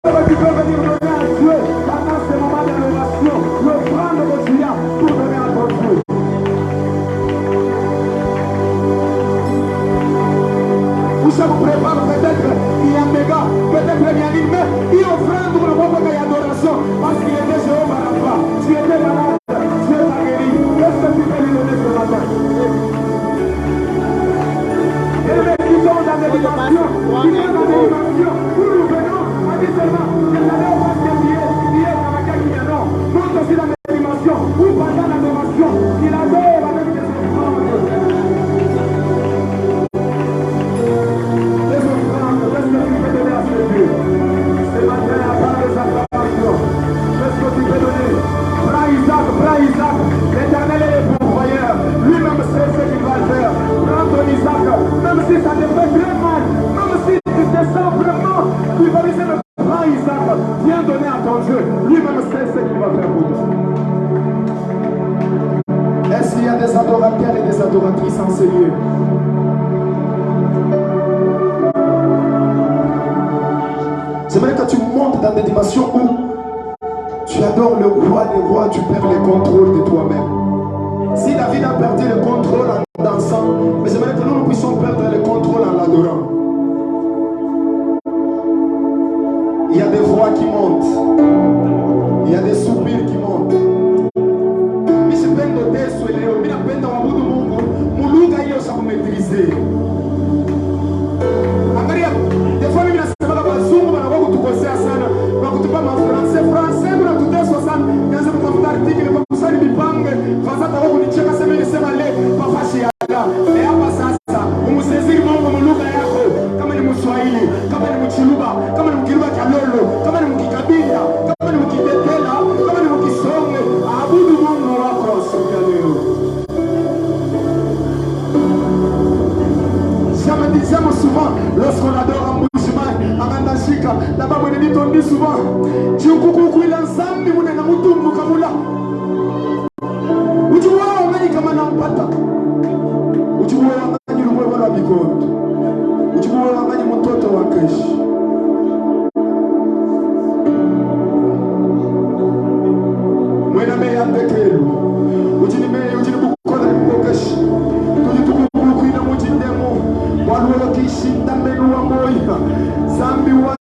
que tu peux venir donner à Dieu pendant ce moment d'adoration, l'offrande que tu as pour donner à ton Dieu. Vous savez, vous préparez peut-être, il y a un méga, peut-être il y a une mais il offrande pour le moment qu'il y a adoration, parce qu'il était Jéhovah Rapha, tu étais malade, tu es pas guéri. Qu'est-ce que tu peux lui donner ce matin? Et les qui sont dans des dimensions, qui sont dans des dimensions, où nous venons, on dit seulement, je savais au moins que tu es dans laquelle il y a non. Monte aussi dans des dimensions, où pendant l'adoration, il adore avec des offrandes. Les offrandes, qu'est-ce que tu peux donner à ce Dieu? Ce matin, à part les acclamations, qu'est-ce que tu peux donner? Prends Isaac, l'Éternel est le pourvoyeur, lui-même sait ce qu'il va faire. Prends ton Isaac, même si ça te fait très mal, même si tu te sens vraiment pulvérisé, prends Isaac, viens donner à ton Dieu, lui-même sait ce qu'il va faire pour toi. Est-ce qu'il y a des adorateurs et des adoratrices en ce lieu? J'aimerais que tu montes dans des dimensions où tu adores le roi des rois, tu perds le contrôle de toi-même. Si David a perdu le contrôle en dansant, mais j'aimerais que nous puissions perdre le contrôle en l'adorant. Il y a des voix qui montent, il y a des soupirs qui montent. Mais je peine de désoler, mais la peine dans le monde, mon loup gagne ça pour maîtriser. Des fois, même la semaine, on va zoomer, on va tout passer à ça. On va tout pas français, on va tout dire 60. Il y a un article, on va tout ça, il bang, face à ta roue, on tient à se mettre, c'est malé, pas fâché à là. Et à passer ça, on me saisit, on me loue à yako, comme il me swahili, comme il me chiluba, comme il me kiluba kalolo, comme il me kikabila, comme il me kitetela, comme il me kisonge, à bout du monde, on va cross, J'aime souvent, lorsqu'on adore en Bushman, en Andashika, là-bas, on dit souvent, tu coucou, il ensemble, on est dans le monde, Kamula. Où tu vois, on a dit comme un empata. Où tu vois, on a dit le mot la bigote. Où tu vois, on a dit mon toto à cache. Moi, je suis avec elle. Où tu dis beaucoup de cache. Zambi wa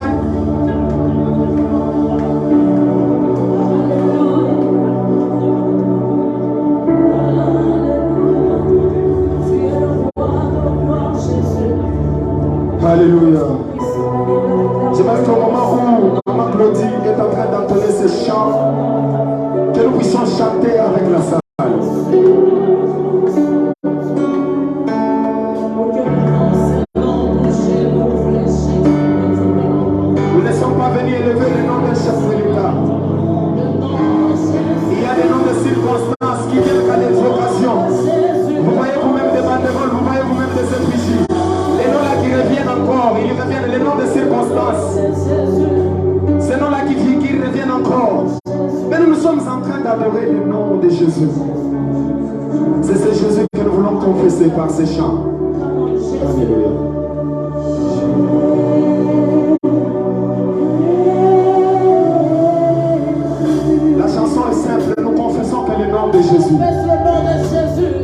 Alléluia. J'aimerais qu'au moment où Maman Claudie est en train d'entonner ce chant, que nous puissions chanter avec la salle. Adorer le nom de Jésus. C'est ce Jésus que nous voulons confesser par ces chants. Alléluia. La chanson est simple. Nous confessons que le nom de Jésus. Le nom de Jésus.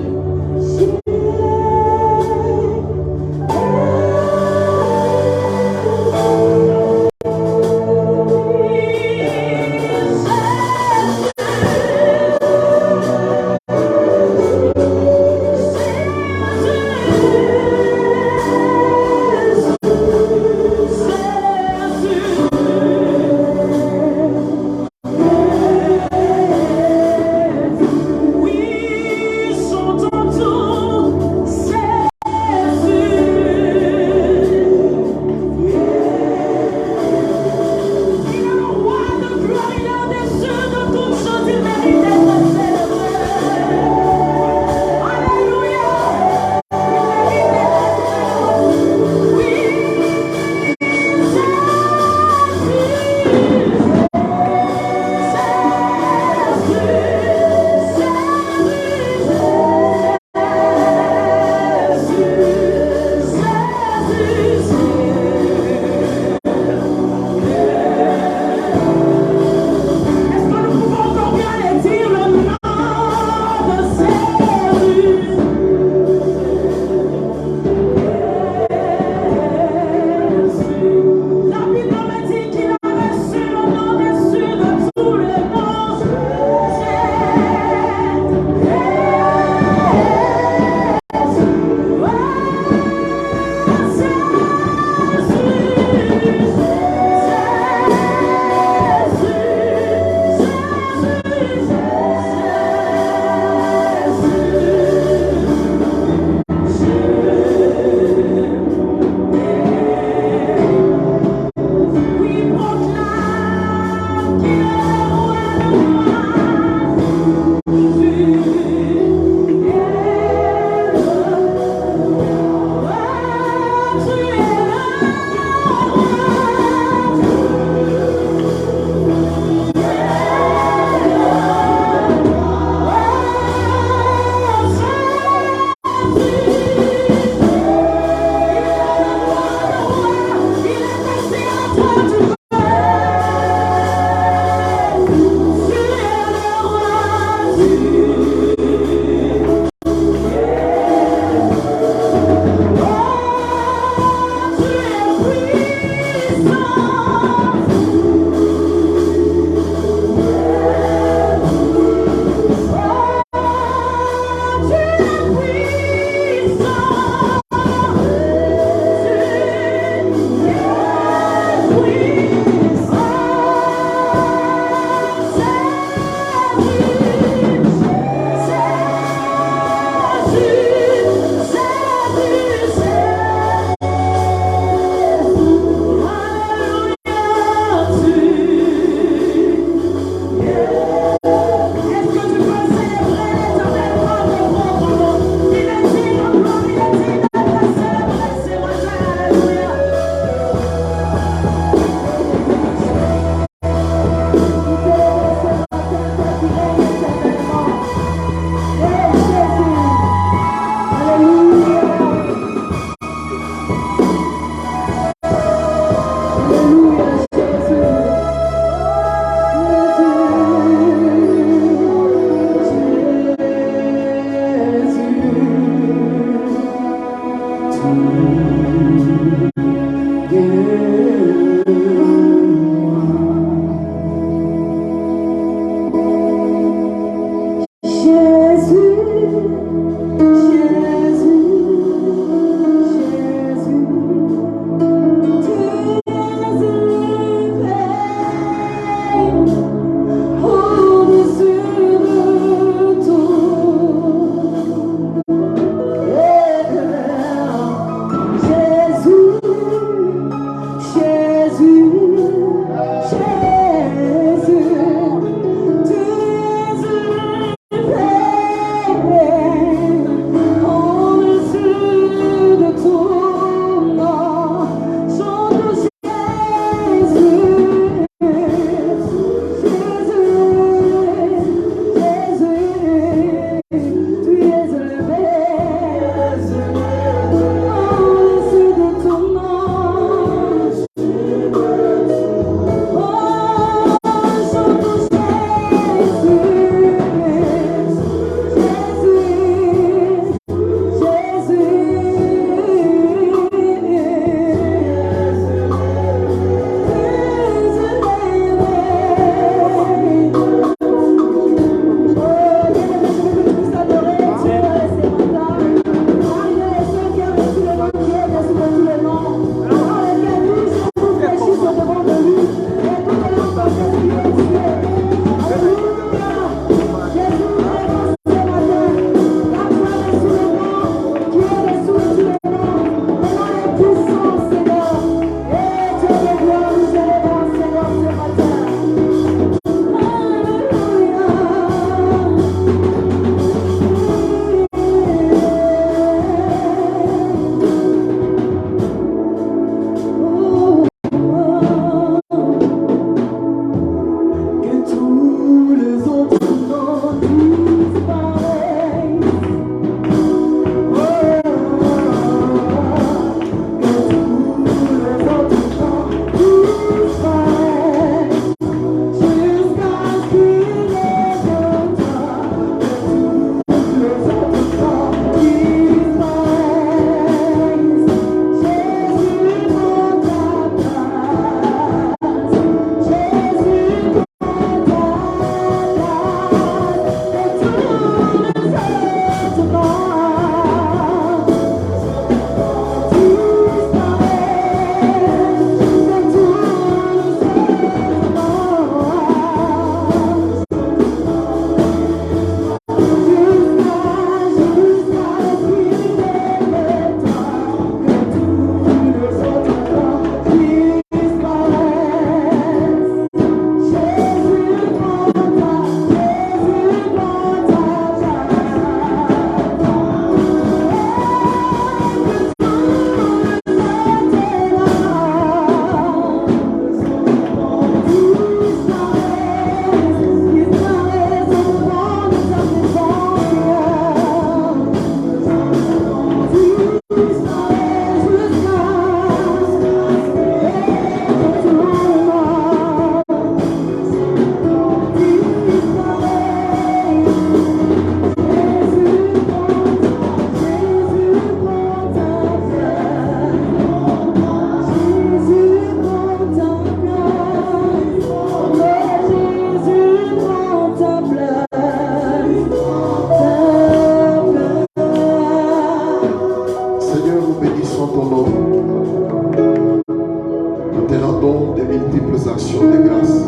grâce.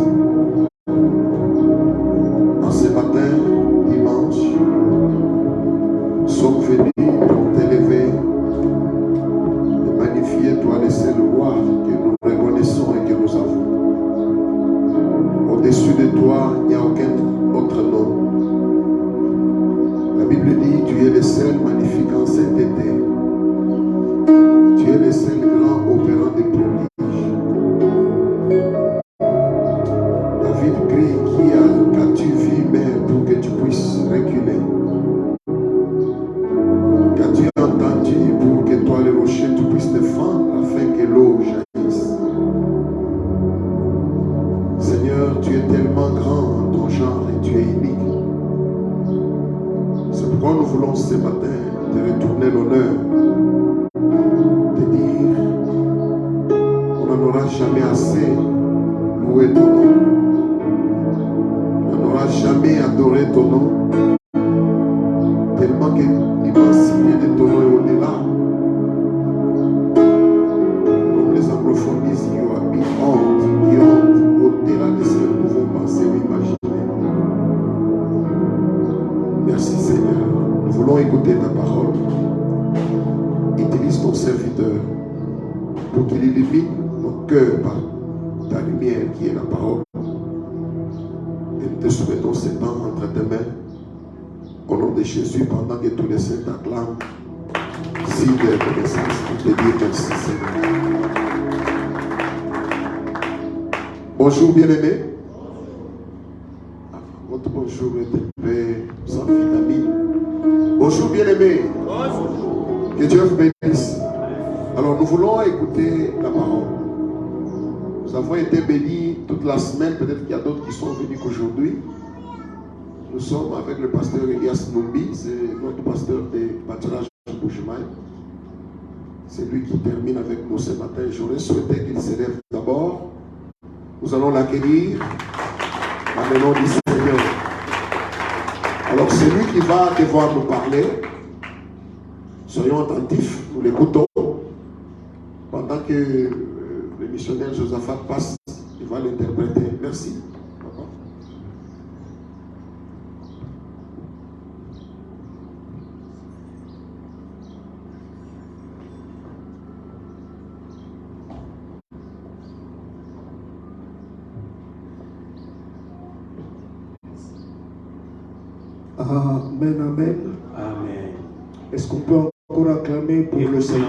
En ce matin, dimanche, nous sommes venus pour t'élever, de magnifier toi le seul roi que nous reconnaissons et que nous avons. Au-dessus de toi, il n'y a aucun autre nom. La Bible dit, tu es le seul magnifique en sainteté. Tu es le seul grand opérant de prodiges. David crie, qu'as-tu vu, mère, pour que tu puisses reculer? Qu'as-tu entendu pour que toi, le rocher, tu puisses te fendre afin que l'eau jaillisse? Seigneur, tu es tellement grand en ton genre et tu es unique. C'est pourquoi nous voulons ce matin te retourner l'honneur, te dire, on n'en aura jamais assez loué ton nom. On n'aura jamais adoré ton nom, tellement que l'immensité de ton nom est au-delà. Comme les anglophones disent, you are beyond, au-delà de ce que nous pouvons penser ou imaginer. Merci Seigneur, nous voulons écouter ta parole. Utilise ton serviteur pour qu'il illumine nos cœurs par ta lumière qui est la parole. Et nous te souhaitons ce temps entre tes mains, au nom de Jésus, pendant que tous les saints t'acclament. Signe de reconnaissance, pour te dire merci Seigneur. Bonjour bien-aimés. Votre bonjour est élevé sans vitamine. Bonjour bien-aimés. Que Dieu vous bénisse. Alors nous voulons écouter la parole. Nous avons été bénis toute la semaine. Peut-être qu'il y a d'autres qui sont venus qu'aujourd'hui. Nous sommes avec le pasteur Elias Numbi. C'est notre pasteur de pâturage Bouchemaï. C'est lui qui termine avec nous ce matin. J'aurais souhaité qu'il s'élève d'abord. Nous allons l'accueillir dans le nom du Seigneur. Alors c'est lui qui va devoir nous parler. Soyons attentifs, nous l'écoutons. Pendant que le missionnaire Josaphat passe, il va l'interpréter. Merci. Amen, amen. Amen. Est-ce qu'on peut encore acclamer pour le Seigneur?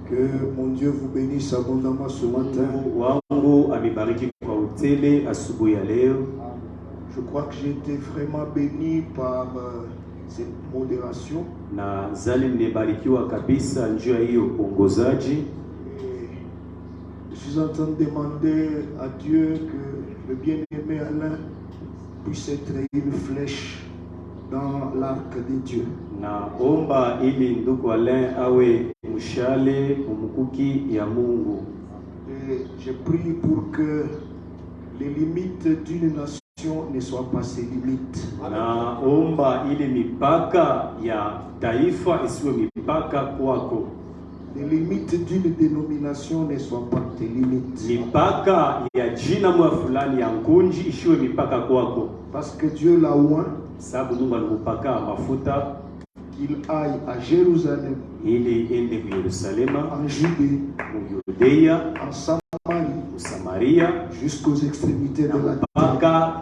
Que mon Dieu vous bénisse abondamment ce matin. Je crois que j'ai été vraiment béni par cette modération. Je suis en train de demander à Dieu que le bien-aimé Alain puisse être une flèche dans l'arc de Dieu. Et je prie pour que les limites d'une nation ne soient pas ses limites. Les limites d'une dénomination ne soient pas tes limites. Parce que Dieu l'a oint, qu'il aille à Jérusalem, en Judée, en Samarie, jusqu'aux extrémités de la terre.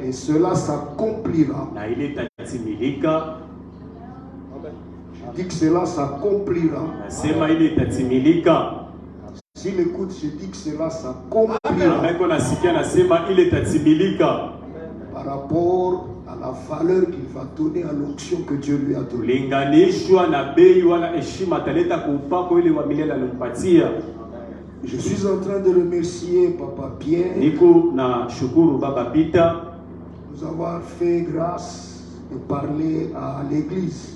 Et cela s'accomplira. Je dis que cela s'accomplira. S'il écoute, je dis que cela s'accomplira. Par rapport à la valeur qu'il va donner à l'onction que Dieu lui a donnée. Je suis en train de remercier Papa Pierre nous avoir fait grâce de parler à l'église.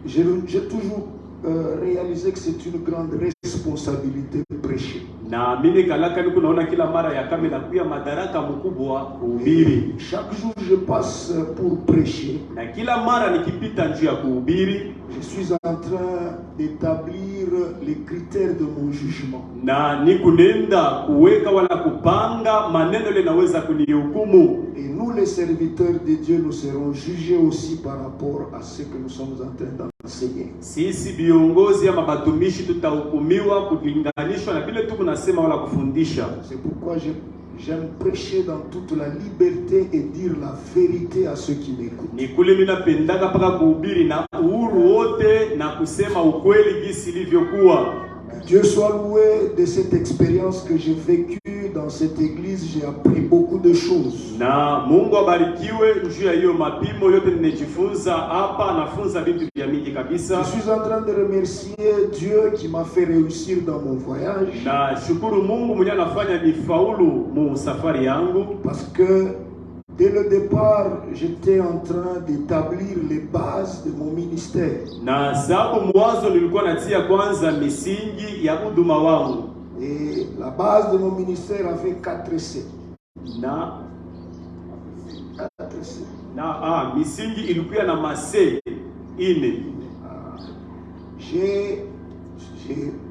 J'ai toujours réalisé que c'est une grande responsabilité responsabilité prêcher. Na mimi kalaka niko naona kila mara ya kamera kuya madaraka mkubwa kuhubiri. Chaque jour je passe pour prêcher. Na kila mara nikipita njia ya kuhubiri, je suis en train d'établir les critères de mon jugement. Na nikunenda kuweka wala kupanga maneno linaweza kunihukumu. Et nous les serviteurs de Dieu nous serons jugés aussi par rapport à ce que nous sommes en train d'enseigner. Sisi viongozi ama batumishi tutahukumiwa kulinganishwa na vile tu kunasema wala kufundisha. C'est pourquoi j'aime prêcher dans toute la liberté et dire la vérité à ceux qui m'écoutent. Ni kule mimi napendaga paka kuhubiri na uhuru wote na kusema ukweli jinsi ilivyokuwa. Dieu soit loué de cette expérience que j'ai vécue dans cette église. J'ai appris beaucoup de choses. Na Mungu abarikiwe juu ya hiyo mapimo yote nimejifunza hapa, nafunza vitu vya mingi kabisa. Je suis en train de remercier Dieu qui m'a fait réussir dans mon voyage. Na shukuru Mungu mwenye anafanya nifaulu mu safari yangu. Parce que dès le départ, j'étais en train d'établir les bases de mon ministère. Na sababu mwanzo nilikuwa natia kwanza misingi ya huduma wangu. Et la base de mon ministère avait 4C. Misingi ilikuwa na mase ine. J'ai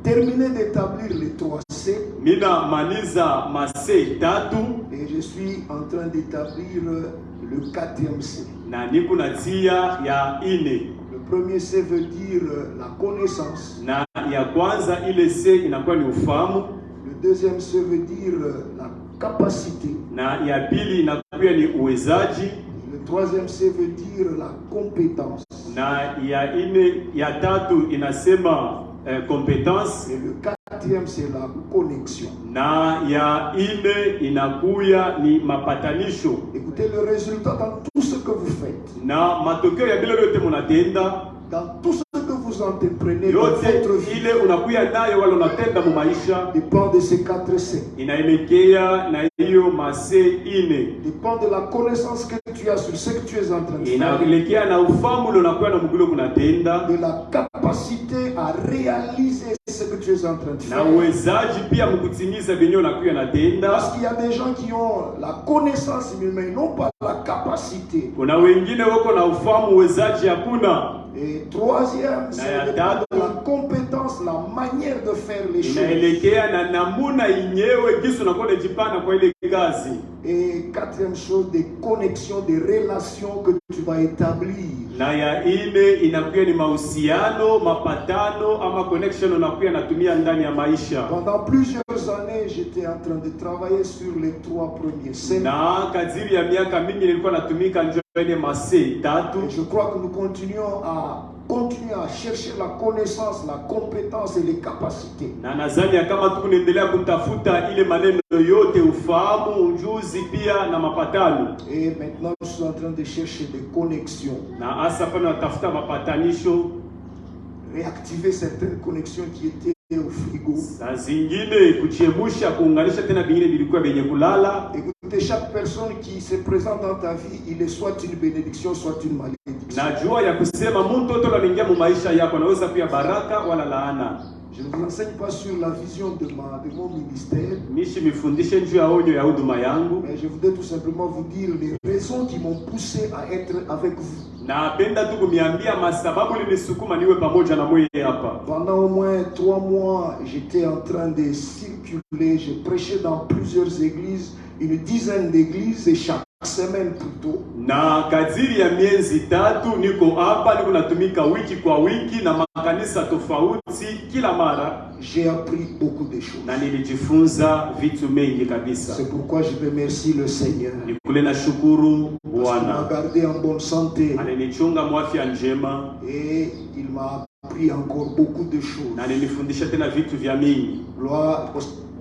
terminé d'établir les 3C. Mina maniza mase tatu. Et je suis en train d'établir le 4e C. Na niku natia ya ine. Le premier C veut dire la connaissance. Na ya kwanza ile C inakuwa ni ufahamu. Le deuxième C veut dire la capacité. Na ya pili inakuwa ni uwezaji. Le troisième C veut dire la compétence. Na ya ine ya tatu inasema compétence. Et le quatrième c'est la connexion. Na ya ine inakuya ni mapatanisho. Écoutez le résultat dans tout ce que vous faites. Na matokeo ya bila yote munatenda. Dans tout ce que vous entreprenez dans votre vie. Ile unakuya nayo wala unatenda mu maisha. Dépend de ces 4 C. Inaelekea na hiyo mase ine. Dépend de la connaissance que tu as sur ce que tu es en train de faire. Inaelekea na ufahamu ule unakuwa na mgulo kunatenda. De la capacité à réaliser ce que tu es en train de faire. Na uwezaji pia mkutimiza benye unakuwa natenda. Parce qu'il y a des gens qui ont la connaissance mais n'ont pas la capacité. Kuna wengine wako na ufahamu uwezaji hakuna. Et troisième, c'est la compétence, la manière de faire les choses. Et quatrième chose, des connexions, des relations que tu vas établir. Pendant plusieurs années, j'étais en train de travailler sur les 3 premiers C. Et je crois que nous continuons à chercher la connaissance, la compétence et les capacités. Et maintenant, je suis en train de chercher des connexions. Réactiver certaines connexions qui étaient au frigo. Écoutez, chaque personne qui se présente dans ta vie, il est soit une bénédiction, soit une malédiction. Je ne vous enseigne pas sur la vision de mon ministère. Mais je voudrais tout simplement vous dire les raisons qui m'ont poussé à être avec vous. Pendant au moins 3 mois, j'étais en train de circuler. Je prêchais dans plusieurs églises, une dizaine d'églises, et chaque semaine plutôt. Na kadiri ya miezi tatu niko hapa, niko natumika wiki kwa wiki na makanisa tofauti kila mara. J'ai appris beaucoup de choses. Na nilijifunza vitu mengi kabisa. C'est pourquoi je remercie le Seigneur. Nikule na shukuru Bwana. Il m'a gardé en bonne santé. Alinichunga mwafya njema. Et il m'a appris encore beaucoup de choses. Na nilifundisha tena vitu vya mingi. Gloire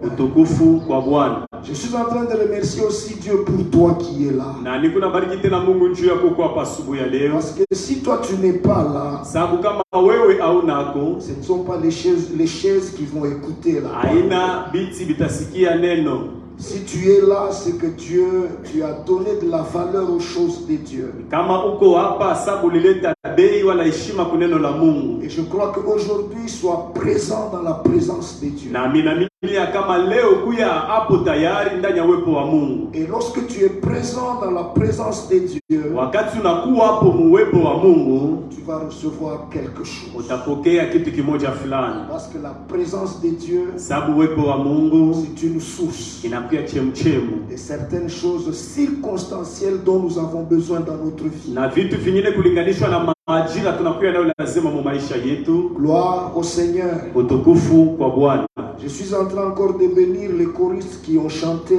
utukufu kwa Bwana. Je suis en train de remercier aussi Dieu pour toi qui es là. Na niko nabariki tena Mungu njoo yako kwa asubuhi ya leo. Parce que si toi tu n'es pas là, sababu kama wewe au nako, ce ne sont pas les chaises qui vont écouter là. Aina biti bitasikia neno. Si tu es là, c'est que Dieu, tu as donné de la valeur aux choses de Dieu. Kama uko hapa sababu ulileta bei wala heshima kwa neno la Mungu. Et je crois qu'aujourd'hui, sois présent dans la présence de Dieu. Na mimi kama leo kuya hapo tayari ndani ya uwepo wa Mungu. Et lorsque tu es présent dans la présence de Dieu, wakati unakuwa hapo muwepo wa Mungu, tu vas recevoir quelque chose. Utapokea kitu kimoja fulani. Parce que la présence de Dieu, sababu uwepo wa Mungu c'est une source. Inakuwa chemchemu. Et certaines choses circonstancielles dont nous avons besoin dans notre vie. Na vitu vingine kulinganishwa na majira tunakuwa nayo lazima mu maisha yetu. Gloire au Seigneur. Utukufu kwa Bwana. Je suis en train encore de bénir les choristes qui ont chanté.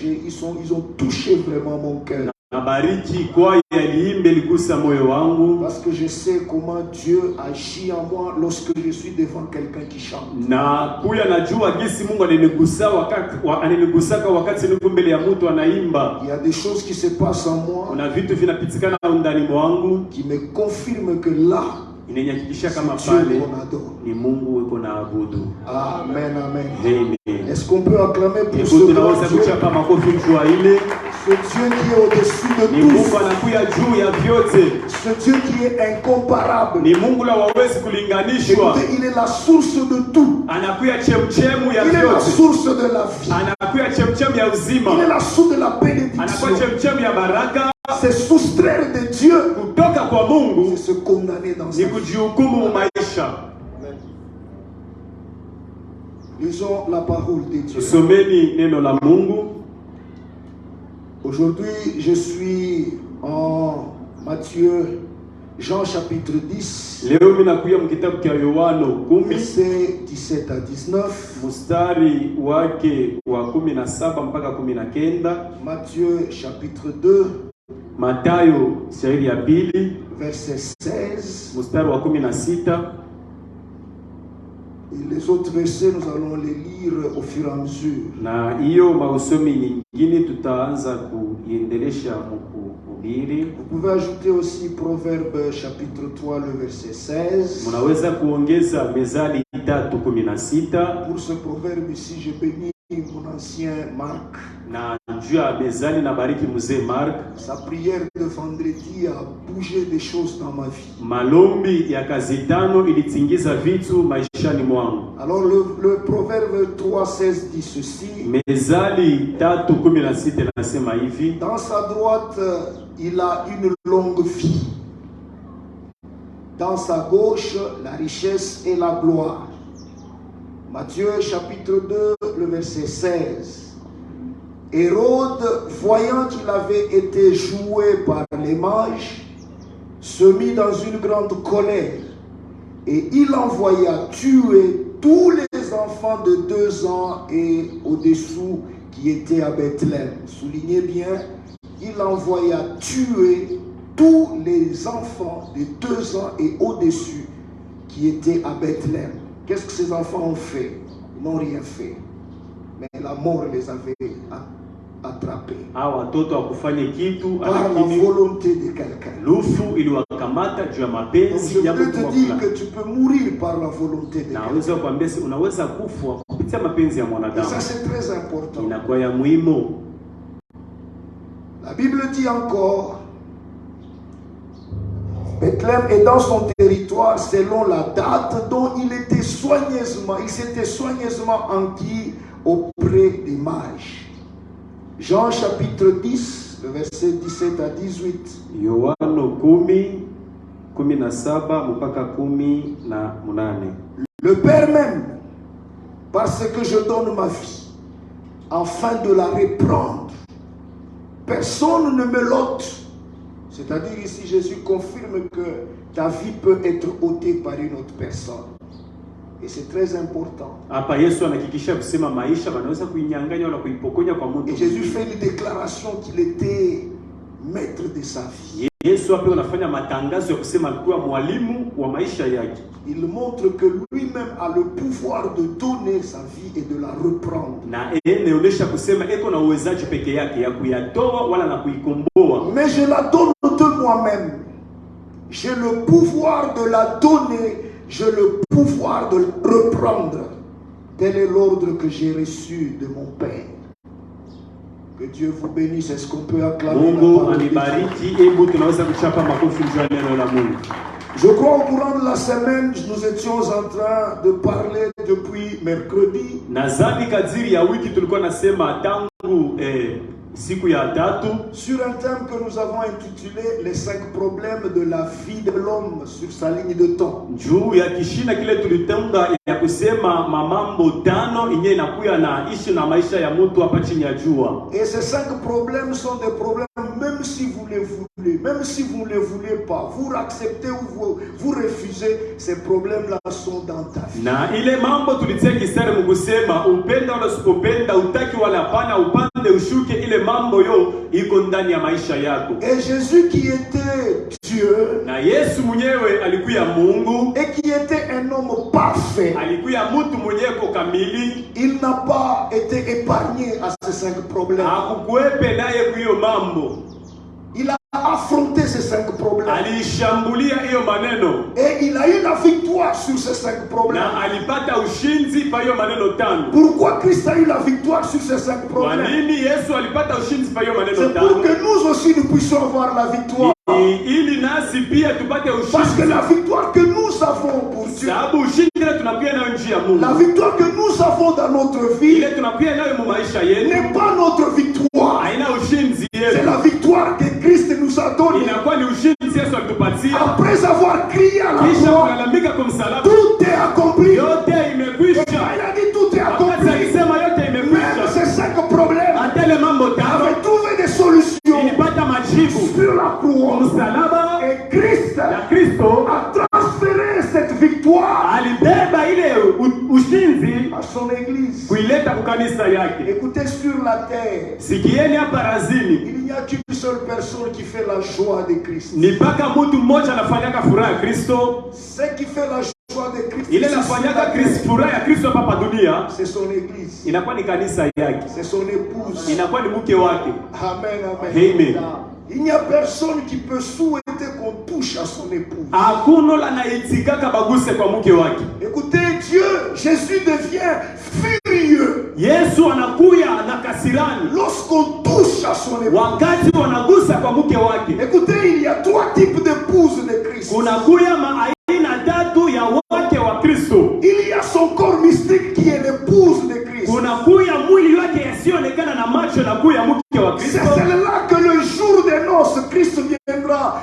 Ils ont touché vraiment mon cœur. Nabariki kwa yaliimbe ligusa moyo wangu. Parce que je sais comment Dieu agit en moi lorsque je suis devant quelqu'un qui chante. Na kuya najua gisi Mungu ananigusaka wakati niko mbele ya mtu anaimba. Il y a des choses qui se passent en moi. Kuna vitu vinapitikana ndani mwangu qui me confirme que là, inanyakikisha kama pale ni Mungu uko na abudu. Amen, amen. Amen. Est-ce qu'on peut acclamer pour ce Dieu? Ce Dieu qui est au-dessus de tout. Ce Dieu qui est incomparable. Écoutez, il est la source de tout. Il est la source de la vie. Il est la source de la bénédiction. C'est soustraire de Dieu. C'est se condamner dans sa vie. Lisons la parole de Dieu. Aujourd'hui, je suis en Matthieu, Jean chapitre 10, versets 17 à 19. Matthieu chapitre 2, verset 16. Et les autres versets, nous allons les lire au fur et à mesure. Vous pouvez ajouter aussi Proverbe chapitre 3, le verset 16. Pour ce proverbe ici, je bénis mon ancien Marc. Sa prière de vendredi a bougé des choses dans ma vie. Alors le proverbe 3,16 dit ceci. Dans sa droite, il a une longue vie. Dans sa gauche, la richesse et la gloire. Matthieu chapitre 2, le verset 16. Hérode, voyant qu'il avait été joué par les mages, se mit dans une grande colère et il envoya tuer tous les enfants de 2 ans et au-dessous qui étaient à Bethléem. Soulignez bien, il envoya tuer tous les enfants de 2 ans et au-dessus qui étaient à Bethléem. Qu'est-ce que ces enfants ont fait? Ils n'ont rien fait. Mais la mort les avait attrapés. Par la volonté de quelqu'un. Donc je voulais te dire que tu peux mourir par la volonté de quelqu'un. Et ça c'est très important. La Bible dit encore, Bethléem est dans son territoire selon la date dont il s'était soigneusement enquis auprès des mages. Jean chapitre 10, le verset 17 à 18. Le Père même, parce que je donne ma vie, afin de la reprendre. Personne ne me l'ôte. C'est-à-dire ici, Jésus confirme que ta vie peut être ôtée par une autre personne. Et c'est très important. Et Jésus fait une déclaration qu'il était maître de sa vie. Il montre que lui-même a le pouvoir de donner sa vie et de la reprendre. Mais je la donne de moi-même. J'ai le pouvoir de la donner. J'ai le pouvoir de le reprendre. Tel est l'ordre que j'ai reçu de mon Père. Que Dieu vous bénisse. Est-ce qu'on peut acclamer Mungu la parole de Dieu? anibariki. Hebu tunaweza kuchapa makofi juu ya neno la Mungu. Je crois au courant de la semaine, nous étions en train de parler depuis mercredi. Nadhani kadiri ya wiki tulikuwa nasema tangu siku ya tatu Sur un thème que nous avons intitulé les 5 problèmes de la vie de l'homme sur sa ligne de temps. juu ya kishina kile tulitonga ya kusema mamambo tano inye inakuya na ishi na maisha ya mtu hapa chini ya jua. Et ces 5 problèmes sont des problèmes, même si vous les voulez, même si vous ne les voulez pas, vous acceptez ou vous refusez, ces problèmes-là sont dans ta vie. Na ile mambo tulitia kisari mkusema upenda wala usipopenda, utaki wala hapana, upande ushuke, ile mambo yo iko ndani ya maisha yako. Et Jésus qui était Dieu, Na Yesu mwenyewe alikuya Mungu, et qui était un homme parfait, alikuya mtu mwenyewe kwa kamili, il n'a pas été épargné à ces 5 problèmes. hakukuepe naye kuyo mambo. Il a affronté ces 5 problèmes. Alishambulia hiyo maneno Et il a eu la victoire sur ces 5 problèmes. na alipata ushinzi pa hiyo maneno tano. Pourquoi Christ a eu la victoire sur ces 5 Kwa problèmes? nini Yesu alipata ushinzi pa hiyo maneno C'est tano? pour que nous aussi nous puissions avoir la victoire. Ili nasi pia tupate Parce que ushinzi. la victoire que nous avons pour Dieu, Sababu ushinzi ile tunakuwa nayo njia ya la Mungu, victoire que nous avons dans notre vie ile tunakuwa nayo mu maisha yetu, n'est pas notre victoire. haina ushinzi C'est yetu, la victoire que Christ nous a donnée. inakuwa ni ushinzi Yesu alitupatia Après avoir crié à la kisha croix, kulalamika kwa msalaba. tout est accompli. Yote Et imekwisha. il a dit tout est Wakati accompli. alisema yote Même imekwisha, ces 5 problèmes hata ile mambo tano avaient trouvé des solutions ilipata majibu sur la croix. msalaba. Et Christ Na Kristo a transféré cette victoire alibeba ile ushinzi à son église. kuileta kwa kanisa yake. Écoutez, sur la terre, Sikieni hapa razini, il n'y a qu'une seule personne qui fait la joie de Christ. ni mpaka mtu mmoja anafanyaka furaha ya Kristo. Ce qui fait la joie de Christ, Ile anafanyaka furaha ya Kristo hapa dunia c'est son église, inakuwa ni kanisa yake, c'est son épouse. inakuwa ni mke wake. Amen, amen. Amen. Il n'y a personne qui peut souhaiter qu'on touche à son épouse. Hakuna la naitikaka baguse kwa mke wake. Écoutez, Dieu, Jésus devient furieux Yesu anakuya na kasirani lorsqu'on touche à son épouse. wakati wanagusa kwa mke wake. Écoutez, il y a 3 types d'épouses de Christ. Kunakuya maaina tatu ya wake wa Kristo. Il y a son corps mystique qui est l'épouse de Christ. Kunakuya mwili wake yasionekana na macho na kuya mke wa C'est Kristo. celle-là que le jour des noces, Christ viendra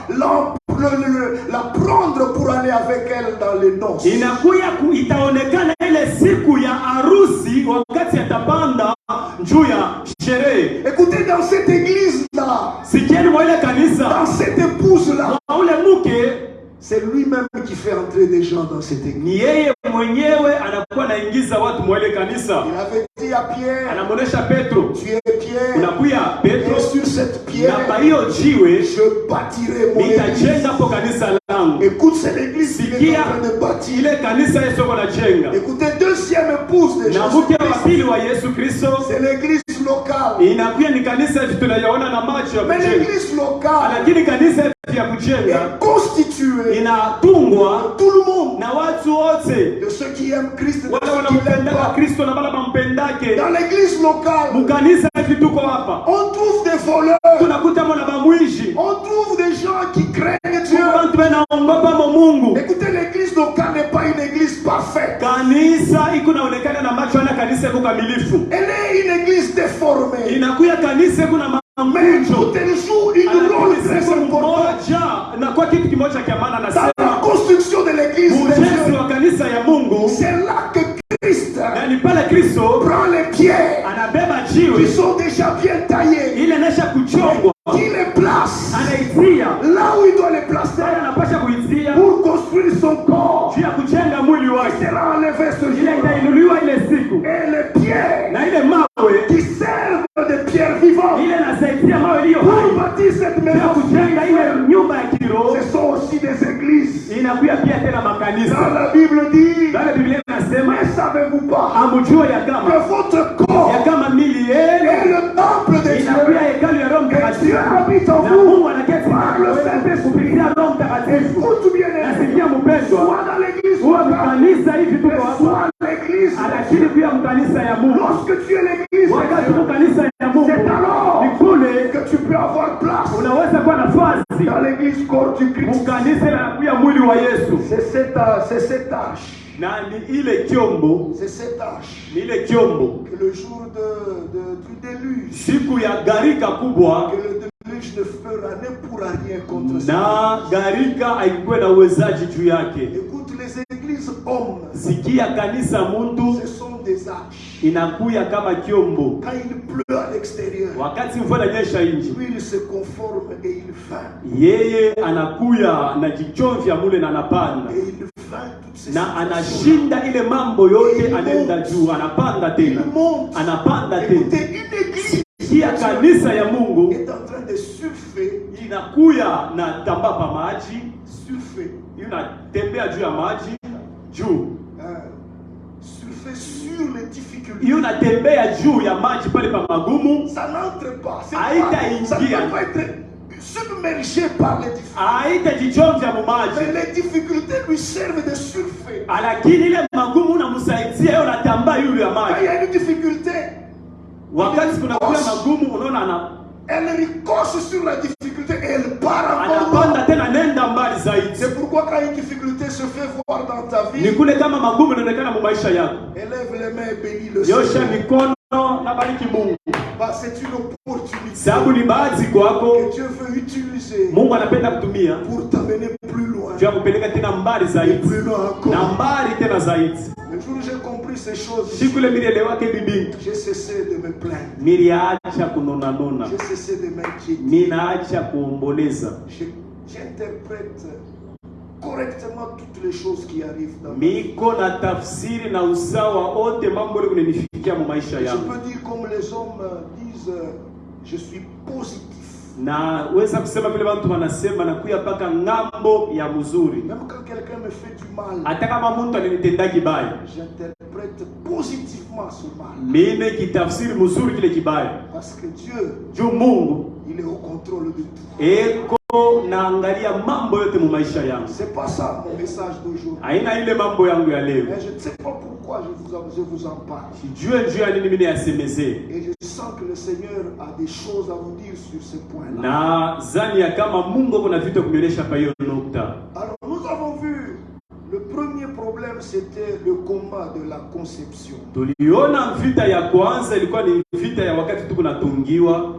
la prendre pour aller avec elle dans les noces. Inakuya itaonekana ile siku ya harusi wakati atapanda juu ya sherehe. Écoutez, dans cette église-là, Sikieni mwa ile kanisa, dans cette épouse-là, mwa ule mke c'est lui-même qui fait entrer des gens dans cette église. ni yeye mwenyewe anakuwa anaingiza watu mwa ile kanisa. Il avait dit à Pierre, Anamuonesha Petro, tu es Pierre, unakuya et Petro, sur cette pierre, na kwa hiyo jiwe je bâtirai mon église. nitajenga po kanisa langu. Écoute, c'est l'église qu'il est Sikia en train de bâtir. ile kanisa Yesu anajenga. Écoutez, deuxième épouse de Na mke wa Jésus-Christ, pili wa Yesu Kristo c'est l'église locale. inakuya ni kanisa tunayaona na macho ya Mais kujenga, l'église locale lakini kanisa ya kujenga est constituée inatungwa de tout le monde, na watu wote, de ceux qui aiment Christ, de wale ceux qui l'aiment wanampendaka pas. Kristo na wale wampendake. Dans l'église locale, Mukanisa hivi tuko hapa on trouve des voleurs, tunakuta mwana bamwishi, on trouve des gens qui craignent Dieu. watu wanaogopa Mungu. Écoutez, l'église locale n'est pas une église parfaite. Kanisa iko naonekana na macho na kanisa iko kamilifu, Elle est une église déformée. inakuya kanisa iko na Mais mambo elle joue une rôle très important moja na kwa kitu kimoja kia maana dans nasema la construction de l'église de ujenzi Dieu. wa kanisa ya Mungu. C'est là que Christ Na ni pale Kristo prend les pierres anabeba qui jiwe sont déjà bien taillées, ile inaisha kuchongwa, qui les place anaitia là où il doit les placer anapasha kuitia pour construire son corps. juu ya kujenga mwili wake. Sera enlevé ce Ile jour. itainuliwa ile siku, Et les pierres na ile mawe qui servent de pierres vivantes ile nasaidia mawe iliyo pour hai bâtir cette juu ya maison, kujenga ile nyumba ya kiroho. ce sont aussi des églises. Inakuya pia tena Dans makanisa. la Bible dit, Bale Biblia inasema mais savez-vous pas amujua ya que kama votre corps mili yenu est le temple de inakuya Dieu hekalu ya Roho et Dieu Mtakatifu, habite en na vous Mungu anaketi par le Saint-Esprit. kupitia Roho Mtakatifu. Écoute bien, aimé. Nasikia mpendwa, Soit dans l'église huwa locale, mkanisa hivi tuko hapa, soit l'église. lakini pia mkanisa ya Mungu. Lorsque tu es l'église, Wakati mu kanisa ya Mungu, c'est alors corps du Christ. Mukanisa linakuya mwili wa Yesu. C'est cette tâche. Na ni ile kyombo, C'est cette tâche. ni ile kyombo. Que le jour du déluge, Siku ya gharika kubwa, que le déluge ne pourra rien contre ça. na gharika haikuwe na uwezaji juu yake. Écoute, les églises hommes, Sikia kanisa muntu ce sont des arches. inakuya kama kyombo. Quand il pleut à l'extérieur, Wakati mvua inanyesha nje, lui il se conforme et il vint. yeye anakuya na jichomvya mule na anapanda. Et il vint toutes ces Na situations. anashinda ile mambo yote, anaenda juu, anapanda tena, Il monte. anapanda tena. Écoutez, une église Kia kanisa ya Mungu est en train de surfer, inakuya na tamba pa maji, surfer, inatembea juu ya maji juu, surfer sur les difficultés. hiyo inatembea juu ya maji pale pa magumu, Ça n'entre pas. Ça Haïta ne peut pas être submergé par les difficultés. haitajichomvya mu maji, Mais les difficultés lui servent de surfer. lakini ile magumu unamsaidia yeye, unatambaa yule ya Quand il maji. y a une difficulté, Wakati kuna kule magumu, unaona elle ricoche sur la difficulté et elle part encore anapanda loin. tena, nenda mbali zaidi. C'est pourquoi quand une difficulté se fait voir dans ta Ni vie, kule kama magumu inaonekana mu maisha yako, élève les mains et bénis le nyosha Seigneur. mikono na bariki Mungu, Bah, c'est une opportunité sababu ni bahati kwako. que Dieu veut utiliser Mungu anapenda kutumia pour t'amener plus loin. juu ya kupeleka tena mbali Et zaidi plus loin na encore. mbali tena zaidi. Le jour où j'ai compris ces choses, Siku ile milielewake bibi, j'ai cessé de me plaindre. miliacha kunonanona, J'ai cessé de m'inquiéter. minaacha kuomboleza, J'interprète correctement toutes les choses qui arrivent dans ma vie. miko na tafsiri na usawa wote mambo ile kuninifikia mu maisha Je yangu, peux dire comme les hommes disent, je suis positif. na weza kusema vile watu wanasema na kuya paka ngambo ya mzuri. Même quand quelqu'un me fait du mal, Hata kama mtu alinitenda kibaya, j'interprète positivement ce mal. mimi kitafsiri mzuri kile kibaya, Parce que Dieu, juu Mungu il est au contrôle de tout. eko naangalia mambo yote mu maisha yangu. C'est pas ça mon message d'aujourd'hui. Haina ile mambo yangu ya leo. Mais je ne sais pas pourquoi je vous en parle. Sijue njuu ya nini mimi niyasemezee. Et je sens que le Seigneur a des choses à vous dire sur ce point-là. Na zani ya kama Mungu kuna vitu kumelesha pa hiyo nukta. Alors nous avons vu, le premier problème c'était le combat de la conception. Tuliona vita ya kwanza ilikuwa ni vita ya wakati tuko natungiwa,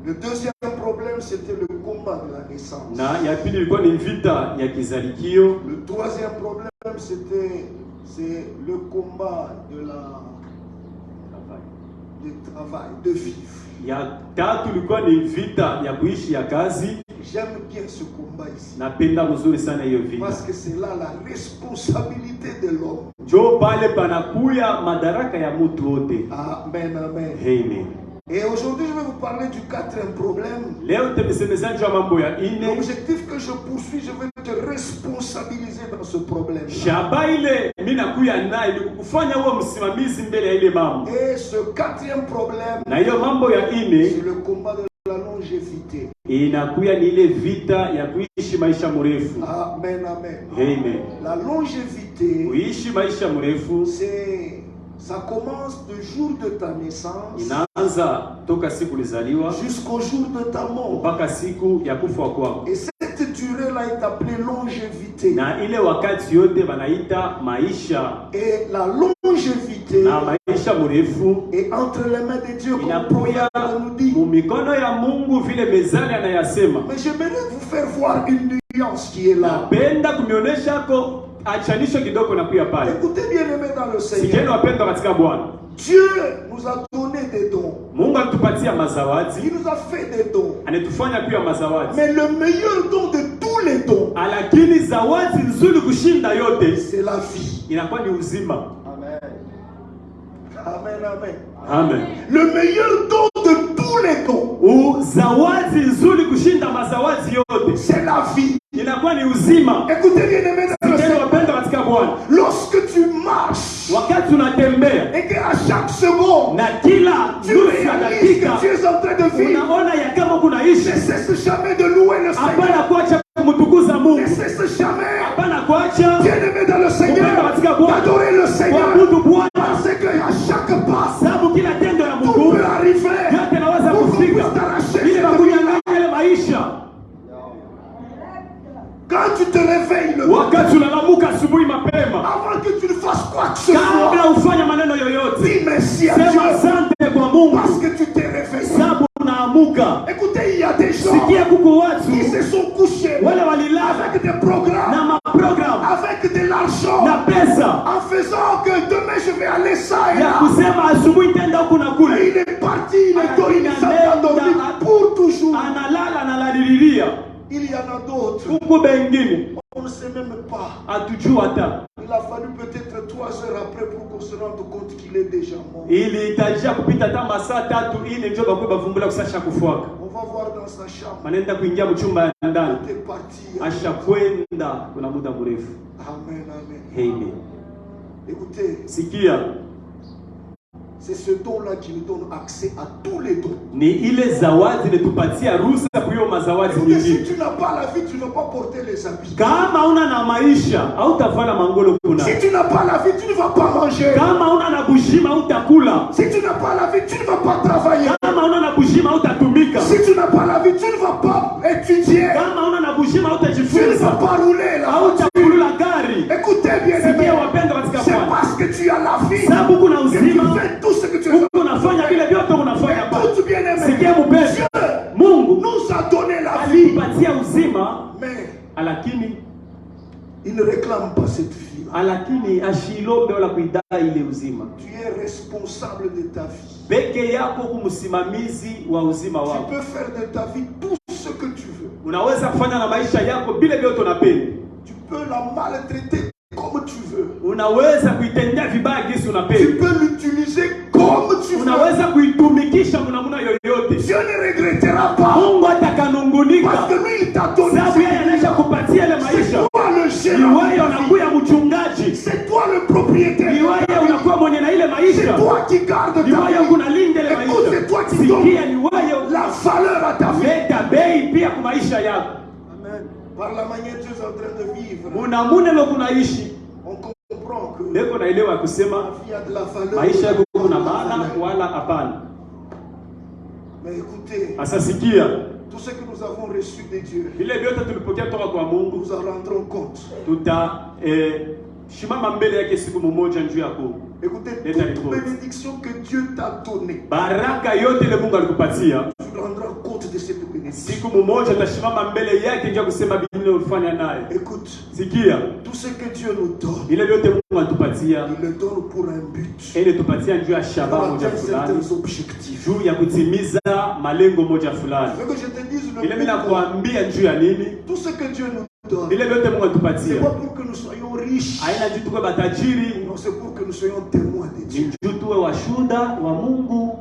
Le deuxième problème c'était le combat de la naissance. na ya pili ilikuwa ni vita ya kizalikio. Le troisième problème c'est le combat de travail, de vivre. Ya tatu ilikuwa ni vita ya kuishi ya kazi. J'aime bien ce combat ici. Napenda mzuri sana hiyo vita. Parce que c'est là la responsabilité de l'homme. Jo pale panakuya madaraka ya mtu wote. Amen, amen. Amen. Et aujourd'hui, je vais vous parler du quatrième problème. Leo tumesemezana juu ya mambo ya ine. L'objectif que je poursuis, je vais te responsabiliser dans ce problème. Shaba ile mimi nakuya naye ni kukufanya uwe msimamizi mbele ya ile mambo. Et ce quatrième problème, Na hiyo mambo ya ine c'est le combat de la longévité. inakuya ni ile vita ya kuishi maisha mrefu. Amen, amen. Amen. La longévité, Kuishi maisha mrefu ça commence du jour de ta naissance inaanza toka siku ulizaliwa jusqu'au jour de ta mort. mpaka siku ya kufa kwako. Et cette durée-là est appelée longévité. Na ile wakati yote wanaita maisha, Et la longévité na maisha mrefu est entre les mains de Dieu, comme le inakuya prophète nous dit. mu mikono ya Mungu vile mezali anayasema. Mais j'aimerais vous faire voir une nuance qui est là. Napenda kumionyesha ko achanisho kidogo na kuya pale. Écoutez bien aimé dans le Sikieni Seigneur. wapendwa katika Bwana. Dieu nous a donné des dons. Mungu alitupatia mazawadi, Il nous a fait des dons. anatufanya pia mazawadi. Mais le meilleur don de tous les dons, Lakini zawadi nzuri kushinda yote c'est la vie. inakuwa ni uzima. Amen. Amen, amen. Amen. Le meilleur don de tous les dons, Zawadi nzuri kushinda mazawadi yote c'est la vie. inakuwa ni uzima. Écoutez bien aimé dans le Sikieni Seigneur. wapendwa katika Bwana. Lorsque tu marches Wakati unatembea et qu'à chaque seconde, na kila tu nusu ya réalises dakika que tu es en train de vivre, unaona ya kama kunaishi, ne cesse jamais de louer le Seigneur. hapana kuacha kumtukuza Ne Mungu, cesse jamais, hapana kuacha bien-aimé dans le Seigneur, d'adorer le Seigneur. kuabudu Bwana, Parce qu'à chaque pas, sababu kila tendo ya tout Mungu peut arriver. yote naweza Pour qu'on kufika puisse t'arracher ili cette kunyang'anya ile maisha. réveilles le matin, wakati unalamuka asubuhi mapema, avant que tu ne fasses quoi que ce soit, kabla ufanye maneno yoyote, dis merci à sema Dieu asante kwa Mungu parce que tu t'es réveillé. sababu unaamuka. Écoutez, il y a des gens Sikia kuku qui watu se sont couchés wale walilala avec des programmes, na maprogramu avec de l'argent, na pesa en faisant que demain je vais aller ça et ya là. kusema asubuhi tenda huku na Et kule, il est parti, il s'est endormi pour toujours. analala analalililia. Il y en a d'autres, Kuku bengine on ne sait même pas. hatujui hata, Il a fallu peut-être 3 heures après pour qu'on se rende compte qu'il est déjà mort. ilihitajia kupita hata masaa 3 ili ndio bakwe bavumbula kusasha kufuaka. On va voir dans sa chambre. Manenda kuingia mchumba ya ndani, Il est parti. ashakwenda kuna muda mrefu. Amen, amen. Amen. Écoutez, Sikia, c'est ce don-là qui nous donne accès à tous les dons. ni ile zawadi ilitupatia ruhusa kuyo mazawadi Écoutez, si nyingine. tu n'as pas la vie, tu ne vas pas porter les habits. Kama una na maisha hautavala mangolo kuna. Si tu n'as pas la vie, tu ne vas pas manger. Kama una na bushima hautakula. Si tu n'as pas la vie, tu ne vas pas travailler. Kama una na bushima hautatumika. Si tu n'as pas la vie, tu ne vas pas étudier. Kama una na bushima Tu ne vas hautajifunza. pas rouler la voiture. Hautakulula gari. Écoutez bien, Sikia aimé. wapendwa katika C'est Bwana. parce que tu as la vie Sababu kuna que tu uzima, fais tout ce que tu veux. unafanya vile vyote unafanya Bwana. Écoute bien, aimé. Sikia mpendwa. Dieu Mungu nous a donné la vie, alipatia uzima, mais lakini il ne réclame pas cette vie. lakini ashilombe wala kuidai ile uzima. Tu es responsable de ta vie. Peke yako kumsimamizi wa uzima Tu wako. peux faire de ta vie tout ce que tu veux. Unaweza kufanya na maisha yako vile vyote unapenda. Tu peux la maltraiter comme tu veux. Unaweza kuitendea vibaya jinsi Tu unapenda. peux l'utiliser comme tu veux. Unaweza kuitumikisha namna yoyote. Dieu ne regrettera pas. Mungu Parce atakanungunika. que lui, il t'a donné. Sababu yeye anaweza kupatia ile C'est maisha. toi le Ni gérant. wewe unakuwa mchungaji. C'est toi le propriétaire. Ni wewe unakuwa mwenye na ile C'est maisha. toi qui gardes Ni ta wewe vie. unalinda ile Écoute, c'est toi maisha. qui donnes Sikia, ni wewe la valeur à ta vie. leta bei pia kwa maisha yako. Amen. Par la manière que tu es en train de vivre, Unamune lo kunaishi. on comprend que Ndeko naelewa kusema la vie a de la valeur. maisha yako kuna maana wala hapana. Mais écoutez, Sasa sikia, tout ce que nous avons reçu de Dieu, vile vyote tulipokea toka kwa Mungu, nous en rendrons compte. shimama mbele yake siku mmoja njuu yako. Écoutez, Leta toute ripoti. bénédiction que Dieu t'a donnée, Baraka yote ile Mungu alikupatia, tu rendras compte de cette bénédiction. siku mmoja utashimama mbele yake njoo kusema bidii ulifanya naye. Écoute, Sikia, tout ce que Dieu nous donne, vile vyote Mungu alitupatia, il le donne pour un but, ile tupatia njuu ya pour shabaha moja atteindre fulani, certains objectifs. juu ya kutimiza malengo moja fulani. Je veux que je te dise le Ile mimi but. nakwambia njuu ya nini? Tout ce que Dieu nous donne, Vile vyote Mungu c'est alitupatia. pas pour que nous soyons riches, Haina juu tuwe matajiri, non, c'est pour que nous soyons témoins de Dieu. ni juu tuwe washuhuda wa Mungu.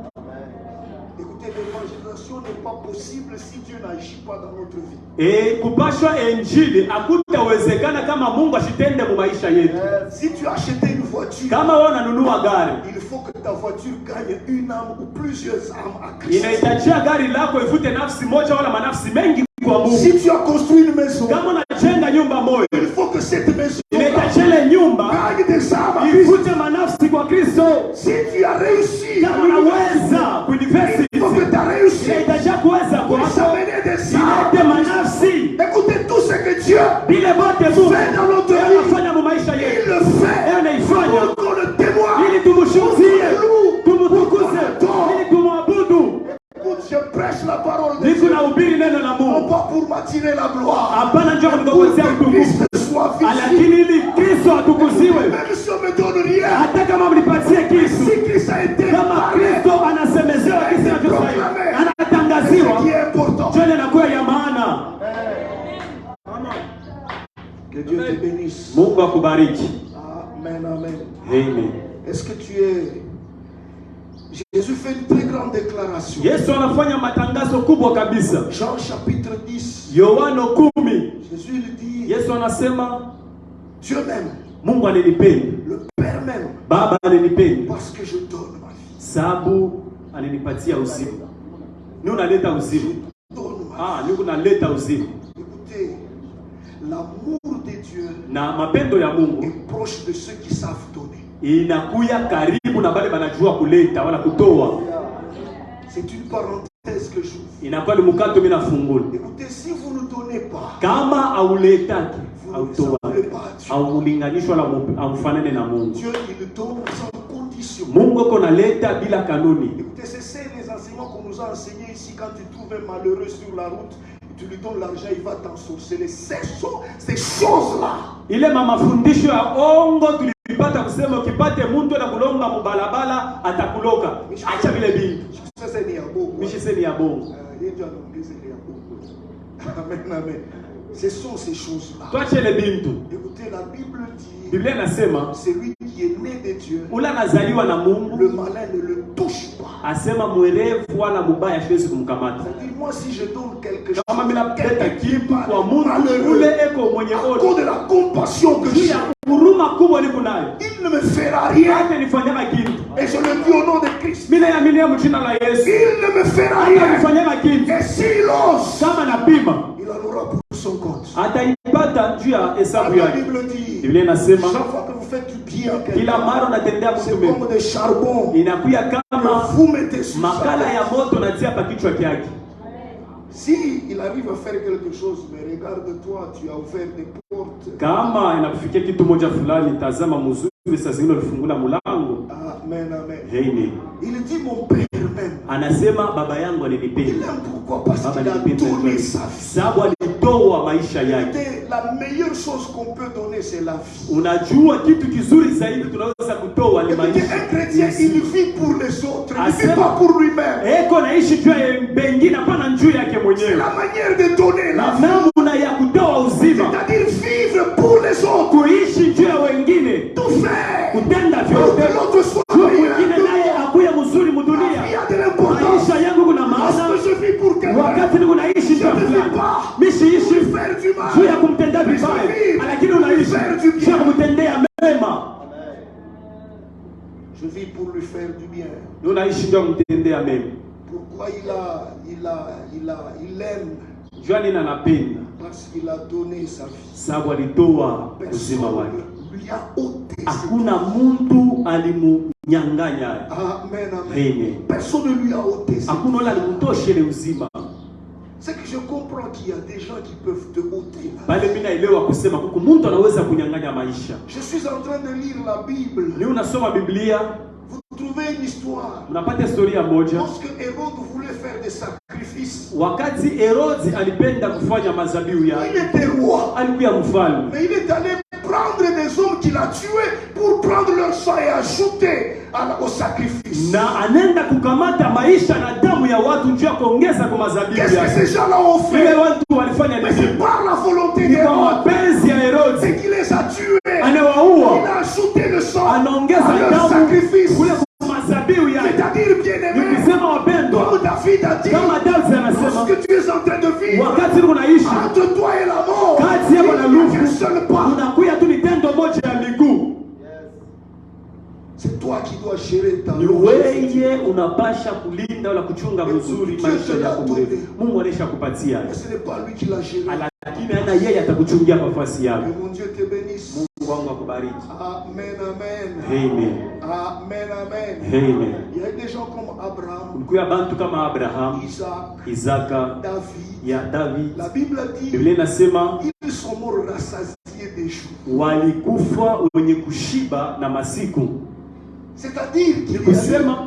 Écoutez, l'évangélisation n'est pas possible si Dieu n'agit pas dans notre vie. Kupashwa injili hakutawezekana kama Mungu ashitende mu maisha yetu. Si tu as acheté une voiture, Kama wewe unanunua gari, il faut que ta voiture gagne une âme ou plusieurs âmes à Christ. inahitajia gari lako ifute nafsi moja wala manafsi mengi kwa Mungu. Si tu as construit une maison, Kama unajenga nyumba moja, il faut que cette maison inahitajia ile nyumba gagne des âmes à Christ. ifute manafsi kwa Kristo. Si tu as réussi, Kama unaweza kuuniversity, il faut que tu as réussi inahitajia kuweza pour kwako amener des ilete âmes. manafsi Écoutez, tout ce que Dieu vile bote Mungu fait dans notre vie, anafanya mu maisha il yetu. le fait Yeye anaifanya pour qu'on le témoigne. ili tumshuhudie, tumtukuze, ili tumwabudu. Écoute, je prêche la parole de Niko Dieu, nahubiri neno la non Mungu, pas pour m'attirer la gloire, hapana njoo pour nikukozea que utukufu, Christ soit visible. lakini ili Kristo atukuziwe. Même si on me donne rien, Hata kama mlipatie kitu, si Christ a été kama parlé, Kristo anasemezewa kisi anachostahili, anatangaziwa, ce qui est important. njoo inakuwa ya maana. Que Dieu te bénisse. Mungu akubariki. Amen, amen. Amen. Est-ce que tu es... Jésus fait une très grande déclaration. Yesu anafanya matangazo kubwa kabisa. Jean chapitre 10. Yohana 10. Jésus lui dit, Yesu anasema Dieu m'aime, Mungu alinipenda, le Père m'aime, Baba alinipenda, parce que je donne ma vie. sababu alinipatia uzima. Ni unaleta uzima. Donne ma vie. Ni unaleta uzima. Écoutez, l'amour de Dieu Na mapendo ya Mungu est proche de ceux qui savent donner. inakuya karibu na wale wanajua kuleta wala kutoa. C'est une parenthèse que j'ouvre. Inakuwa ni mkato mimi nafungula. Écoutez, si vous ne donnez pas, Kama auletaki, vous au ne ressemble pas à Dieu. au ulinganishwa la amfanane na Mungu. Dieu, il donne sans condition. Mungu konaleta bila kanuni. Écoutez, c'est les enseignements qu'on nous a enseignés ici. Quand tu trouves un malheureux sur la route, tu lui donnes l'argent, il va t'ensorceler. Ces choses-là. Ile mafundisho ya ongo tulipata kusema ukipate mtu na kulonga mubalabala atakuloka. Acha vile bintu. C'est ni ya bongo. Mishise ni ya bongo. Amen, amen. Ce sont ces choses-là. Tuache ile bintu. Écoutez, la Bible dit, Biblia inasema celui qui est né de Dieu, ula nazaliwa na Mungu, le malin ne le touche pas. asema mwerevu wala mubaya hawezi kumkamata. C'est-à-dire, moi, si je donne quelque chose, Kama mimi napeleka kitu kwa Mungu malheureux, ule eko mwenye à cause oto, de la compassion que juu j'ai, ya huruma kubwa niko nayo, il ne me fera rien. hata nifanyama kitu. Et je le dis au nom de Christ. Mimi naamini mjina la Yesu. Il ne me fera Hata rien. nifanyama kitu. Et s'il ose, Kama napima, il en aura pour son compte. ataipata juu ya hesabu La yake. Bible dit, Biblia inasema chaque fois que vous faites du bien à kila mara quelqu'un, unatendea c'est mtu mema, comme des charbons inakuya que kama vous mettez sur sa makala tête. ya moto natia pa kichwa kyake. Si il arrive à faire quelque chose, mais regarde-toi, tu as ouvert des portes. Kama inakufikia kitu moja fulani, tazama mzuri, saa zingine ulifungula mlango. Amen, amen. Amen. Il dit mon père même. Anasema baba yangu Il alinipenda. aime pourquoi? Parce Baba qu'il a alinipenda donné kweli. sa vie. Sababu alitoa maisha yake. Écoutez, la meilleure chose qu'on peut donner, c'est la vie. Unajua kitu kizuri zaidi tunaweza kutoa ni Écoutez, maisha. un chrétien, il vit pour les autres, il ne vit Asema- pas pour lui-même. Eko naishi juu ya bengine, hapana juu yake C'est mwenyewe. la manière de donner la vie. Namna ya kutoa uzima, C'est-à-dire vivre pour les autres. kuishi juu ya wengine, Tout faire. kutenda Pour que vyote l'autre soit juu meilleur. mwingine naye akuye mzuri Il y mudunia. a de l'importance. Maisha yangu kuna maana Lorsque je vis pour quelqu'un, wakati niko naishi juu ya fulani, misiishi pour faire du mal. juu ya kumtendea vibaya, lakini unaishi juu ya kumtendea mema. Je vis pour lui faire du bien. Unaishi juu ya kumtendea mema. Pourquoi il aime? Jua nini anapenda? Parce qu'il a donné sa vie. Sababu alitoa uzima Personne wake. lui a ôté. Hakuna mtu alimunyang'anya. Amen, amen. Amen. Personne ne lui a ôté. Hakuna yule alimtoshele uzima. C'est que je comprends qu'il y a des gens qui peuvent te ôter. Pale mimi naelewa kusema kuku mtu anaweza kunyang'anya maisha. Je suis en train de lire la Bible. Ni unasoma Biblia, Vous trouvez une histoire. unapata historia moja. Lorsque Hérode voulait faire des sacrifices, Wakati Herodi alipenda kufanya mazabihu il yake, était roi. alikuwa mfalme. Mais il est allé prendre des hommes qu'il a tués pour prendre leur sang et ajouter au sacrifice. Na anenda kukamata maisha na damu ya watu njoo ya kuongeza kwa mazabihu Qu'est-ce que yake. ces gens-là ont Ile fait? watu walifanya Mais nini? c'est par la volonté Ni kwa d'Hérode. mapenzi ya Herodi. C'est qu'il les a tués. Il Anawaua, a ajouté le sang à anaongeza leur damu sacrifice. kule kwa mazabihu yake. C'est-à-dire, bien-aimé, Nikisema wapendwa, comme David a dit, kama Daudi anasema, lorsque tu es en train de vivre wakati niko naishi entre toi et la mort, kati yako na il n'y a qu'un lufu, seul pas. unakuya tu ni tendo moja ya miguu. C'est toi qui dois gérer ta Ni wewe unapasha kulinda wala kuchunga mzuri maisha yako mrefu. Mungu anaisha kupatia, Mais ce n'est pas lui qui l'a géré. lakini hata yeye atakuchungia nafasi yako. Que mon Dieu te bénisse. Mungu wangu akubariki. Amen, amen. Amen. Amen, amen. Amen. Il y a des gens comme Abraham, Kulikuwa bantu kama Abraham, Isaac, Isaka, David. ya David. La Bible dit Biblia inasema ils sont morts rassasiés des jours. walikufa wenye kushiba na masiku. C'est-à-dire Ni qu'il y a kusema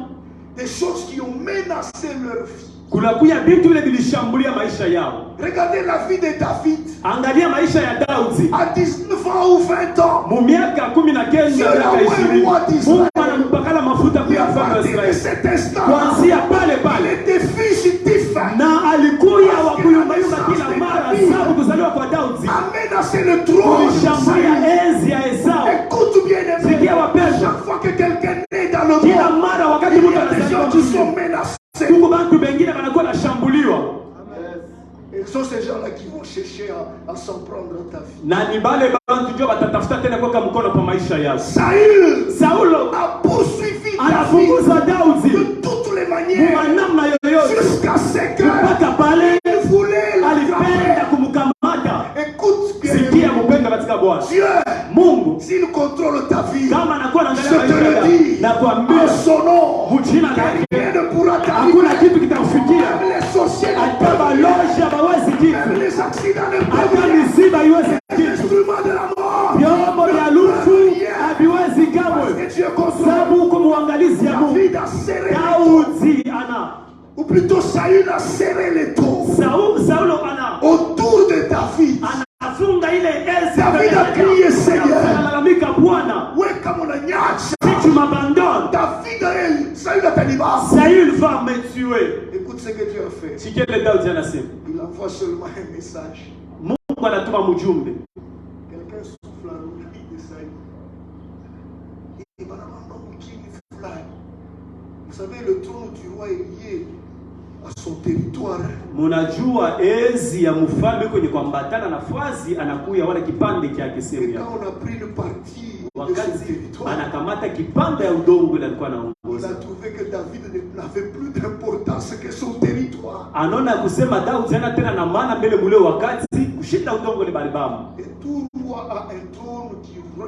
des choses qui ont menacé leur vie. kunakuya vitu vile vilishambulia maisha yao. Regardez la vie de David. Angalia maisha ya Daudi. À 19 ans ou 20 ans, Mu miaka 19 miaka 20 Mungu anampakala mafuta et kwa à mfalme wa partir de Israeli. cet instant, Kuanzia pale il pale était fugitif. na alikuya wa kuyumbayumba kila mara, sababu kuzaliwa kwa Daudi A menacé le trône. kulishambulia enzi ya Esau. Écoute bien, aimé. Sikia wapendwa, Chaque fois que quelqu'un naît dans le kila monde, mara wakati il mtu y a des anazaliwa gens qui sont menacés. huku bantu bengine banakuwa nashambuliwa, Et ce sont ces gens-là qui vont chercher à s'en prendre ta vie. na ni bale bantu ndio batatafuta tena kuweka mkono kwa maisha yao. Saulo A poursuivi David anafukuza Daudi de toutes les manières kwa namna yoyote jusqu'à ce que mpaka pale il voulait alipenda l'attraper. kumkamata. Écoute bien, Sikia mpenda katika Bwana Dieu, Mungu, s'il contrôle ta vie, kama anakuwa je anaangalia te maisha le yako dis, na kuambia en son nom, mjina rien lake ne pourra t'arriver. hakuna kitu kitakufikia, Même les sorciers, hata balozi hawawezi même kitu, les accidents ne hata peuvent rien. misiba haiwezi Les kitu, instruments a serré les Daudi ana ou plutôt Saül a serré les taux Saulo ana autour de David. anafunga ile enzi. David a crié Seigneur. Analalamika, Bwana, Weka mwananyacha. si tu m'abandonnes, David, Saül a dit, Saül va me tuer. écoute ce que Dieu a fait. Sikele Daudi anasema, Il envoie seulement un message. Mungu anatuma mjumbe. Quelqu'un souffle à l'oreille de Saül. Et vous savez, le trône du roi est lié à son territoire. Munajua enzi ya mfalme kwenye kuambatana na fazi anakuya wala kipande chake sehemu Et yake. quand on a pris le parti de son Wakati territoire, anakamata kipande ya udongo ile alikuwa il anaongoza, a trouvé que David n'avait plus d'importance que son territoire. anaona kusema Daudi hana tena na maana mbele mule wakati kushinda udongo ile balibamu. Et tout roi a un trône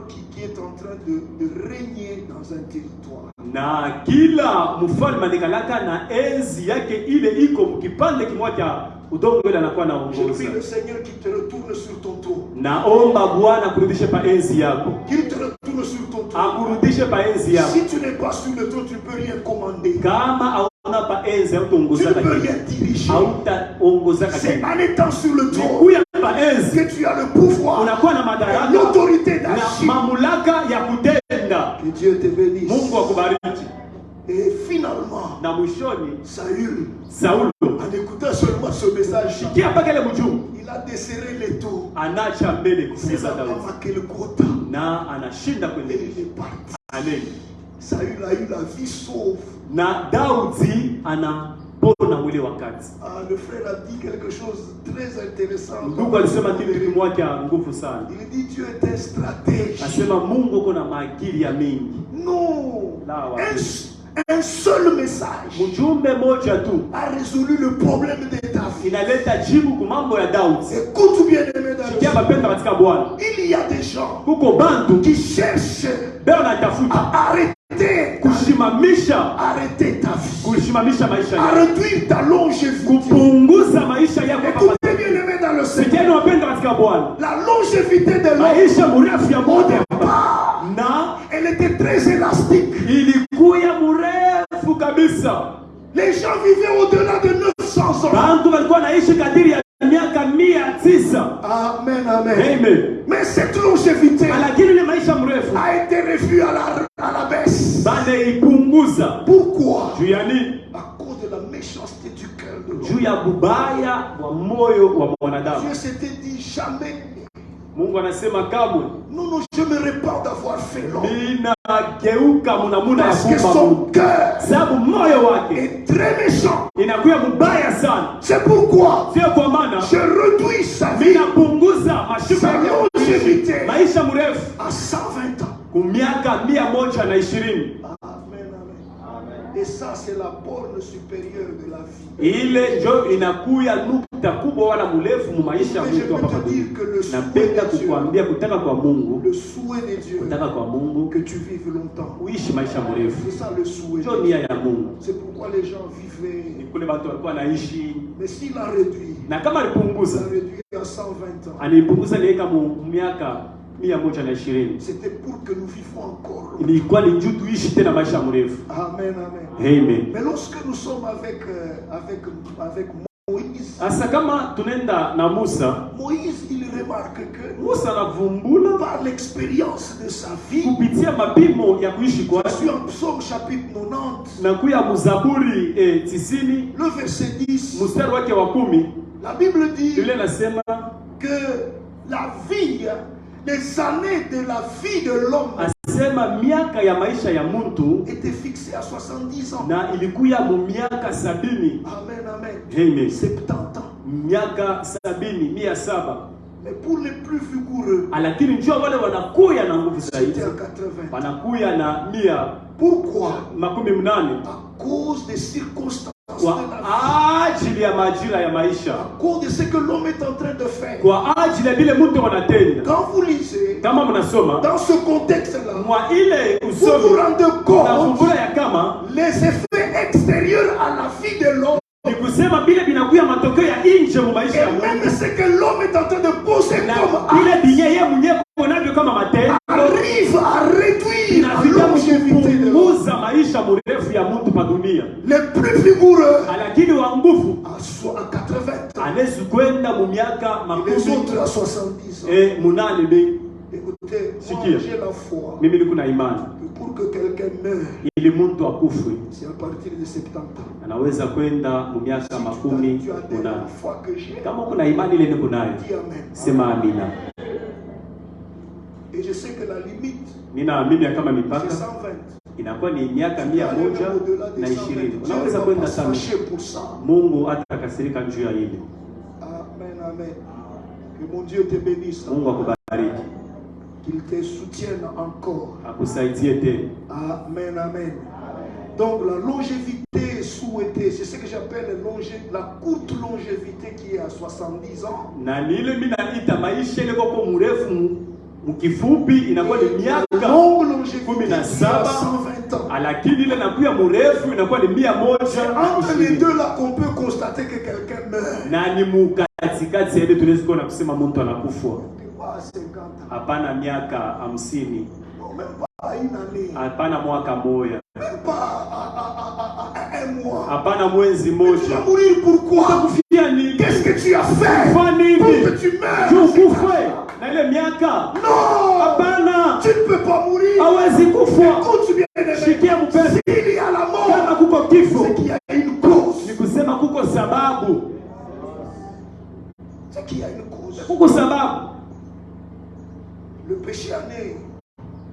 qui est en train de régner dans un territoire. Na kila mfalme anikalaka na enzi yake ile iko mkipande kimoja cha udongo ile anakuwa Je anaongoza. prie le Seigneur qu'il te retourne sur ton trône. Naomba Bwana kurudishe pa enzi yako, Qu'il te retourne sur ton trône. akurudishe pa enzi yako. Si tu n'es pas sur le trône, tu ne peux rien commander. Kama hauna pa enzi Tu hautaongoza ne peux katika, rien diriger. hautaongoza C'est katika. en étant sur le trône Kuya pa enzi que tu as le pouvoir unakuwa na et madaraka l'autorité na d'agir. mamlaka ya kutenda. Que Dieu te bénisse. Mungu akubariki. Et finalement, Na mwishoni Saül, Saulo en écoutant seulement ce message, shikia mpaka ile mjumbe il a desserré les taux. anacha mbele C'est kufukuza là Daudi qu'on a marqué le quota. na anashinda Et kuendelea. il est parti. Amen. Saül a eu la vie sauve. Na Daudi anapona mwili wakati. Ah, le frère a dit quelque chose de très intéressant. Ndugu alisema kitu kimoja cha nguvu sana. Il dit Dieu est un stratège. Asema Mungu uko na maakili ya mingi. Non. La wapi. Un seul message Mjumbe moja tu a résolu le problème de David. inaleta jibu kwa mambo ya Daudi. Écoute bien aimé dans Sikia le mapenda katika Bwana. il y a des gens Kuko bantu qui cherchent beo natafuta à arrêter ta vie, kushimamisha maisha à yako, réduire ta longévité. kupunguza maisha yako. Écoutez bien aimé dans le Seigneur. Sikia wapenda katika Bwana. La longévité de l'homme Maisha mrefu ya au Mungu départ, na elle était très élastique. ilikuya mrefu kabisa. Les gens vivaient au-delà de 900 ans. Bantu walikuwa naishi kadiri ya miaka 900. Amen, amen. Amen. Mais cette longévité Lakini ile maisha mrefu a été revue à la baisse. banaipunguza. Pourquoi? Juu ya nini? À cause de la méchanceté du cœur de l'homme. Juu ya bubaya wa moyo wa mwanadamu. Dieu s'était dit jamais. Mungu anasema kamwe Non, je me répands d'avoir fait l'homme. ninageuka munamuna ya Parce que kumba son Mungu. cœur Sababu moyo wake est très méchant. inakuya mubaya sana. C'est pourquoi Sio kwa maana je réduis sa vie, minapunguza mashuka sa yake ya longévité maisha mrefu à 120 ans. kumiaka 120. Amen, amen. Et ça, c'est la borne supérieure de la vie. Ile njo inakuya nukta kubwa wala mrefu mu maisha ya Mais je mtu hapa peux te dire duniani. que le souhait Napenda de Dieu, kukuambia kutaka kwa Mungu, le souhait de Dieu, kutaka kwa Mungu que tu vives longtemps. uishi maisha mrefu. C'est ça le souhait. Njo nia ya Mungu. C'est pourquoi les gens Ni vivaient. kule watu walikuwa naishi, Mais s'il a réduit, na kama il alipunguza, a réduit à 120 ans. alipunguza niweka mu miaka 120. C'était pour que nous vivions encore. Ilikuwa ni juu tuishi tena maisha mrefu. Amen, amen. Amen. Mais lorsque nous sommes avec Moïse, Asa kama tunaenda na Musa, Moïse, il remarque que Musa anavumbula par l'expérience de sa vie, kupitia mapimo ya kuishi je kwake. suis en Psaume chapitre 90, Na kuya Muzaburi 90 le verset 10, mstari wake wa 10, la Bible dit Biblia inasema que la vie, les années de la vie de l'homme asema miaka ya maisha ya mtu étaient fixées à 70 ans. na ilikuya mu miaka 70. Amen, amen. Amen. 70 ans. Miaka 70, 700. Mais pour les plus vigoureux, Lakini njoo wale wanakuya na nguvu zaidi, c'était à 80. wanakuya na 180 Pourquoi? À cause des circonstances de kwa la vie. ajili ya majira ya maisha, À cause de ce que l'homme est en train de faire. kwa ajili ya vile mtu wanatenda. Quand vous lisez, Kama mnasoma dans ce contexte-là, mwa ile vous vous usomi rendez na compte kumbula ya kama les effets extérieurs à la vie de l'homme. ni kusema vile vinakuya matokeo ya nje mu maisha ya Et même Mungu, ce que l'homme est en train de poser na comme vile binye yeye mwenyewe kunavyo kama matendo arrive à réduire la inafika longévité de l'homme. kupunguza maisha mrefu ya mtu pa dunia. Les plus vigoureux Lakini wa nguvu à 80 ans. anaweza kwenda mu miaka Et les makumi autres à 70 ans. munane be. Écoutez, moi Sikia. j'ai la foi Mimi niko na imani que pour que quelqu'un meure, ili mtu akufwe c'est à partir de 70 ans. anaweza kwenda mu miaka makumi Tu as la munane. foi que j'ai, Kama kuna imani ile niko nayo, dis amen. sema amina. Et je sais que la limite, Ninaamini ya kama c'est mipaka 120. inakuwa ni miaka Tu peux aller même 120. au-delà des 120. Dieu Unaweza ne va kwenda pas se sana. fâcher pour ça. Mungu atakasirika juu ya hili. Amen, amen. Que mon Dieu te bénisse. Mungu akubariki, Qu'il te soutienne encore. akusaidie tena. Amen, amen. Donc la longévité souhaitée, c'est ce que j'appelle la courte longévité qui est à 70 ans. Na ni ile mimi naita maisha ile kwa mrefu mkifupi inakuwa ni La miaka longue longévité qui est à 17, 120 ans. lakini ile nakuya mrefu inakuwa ni 100. C'est entre les deux là qu'on peut constater que quelqu'un meurt. Na ni mukatikati ile tunaweza kuona kusema mtu anakufa. Pas à 50 ans. Hapana miaka 50, Non, même pas à une année. hapana mwaka moja, Même pas à un mois. hapana mwezi Tu vas moja. mourir pourquoi? Kufia nini? Qu'est-ce que tu as fait Kufa nini? pour que tu meurs? Tukufwe na ile miaka? Non! Hapana, Tu ne peux pas mourir. hawezi kufa. Écoute bien, bien-aimé. Shikia mpenzi, S'il y a la kama mort, kuko kifo c'est qu'il y a une cause. ni kusema kuko sababu, C'est qu'il y a une cause. kuko sababu. Le péché a né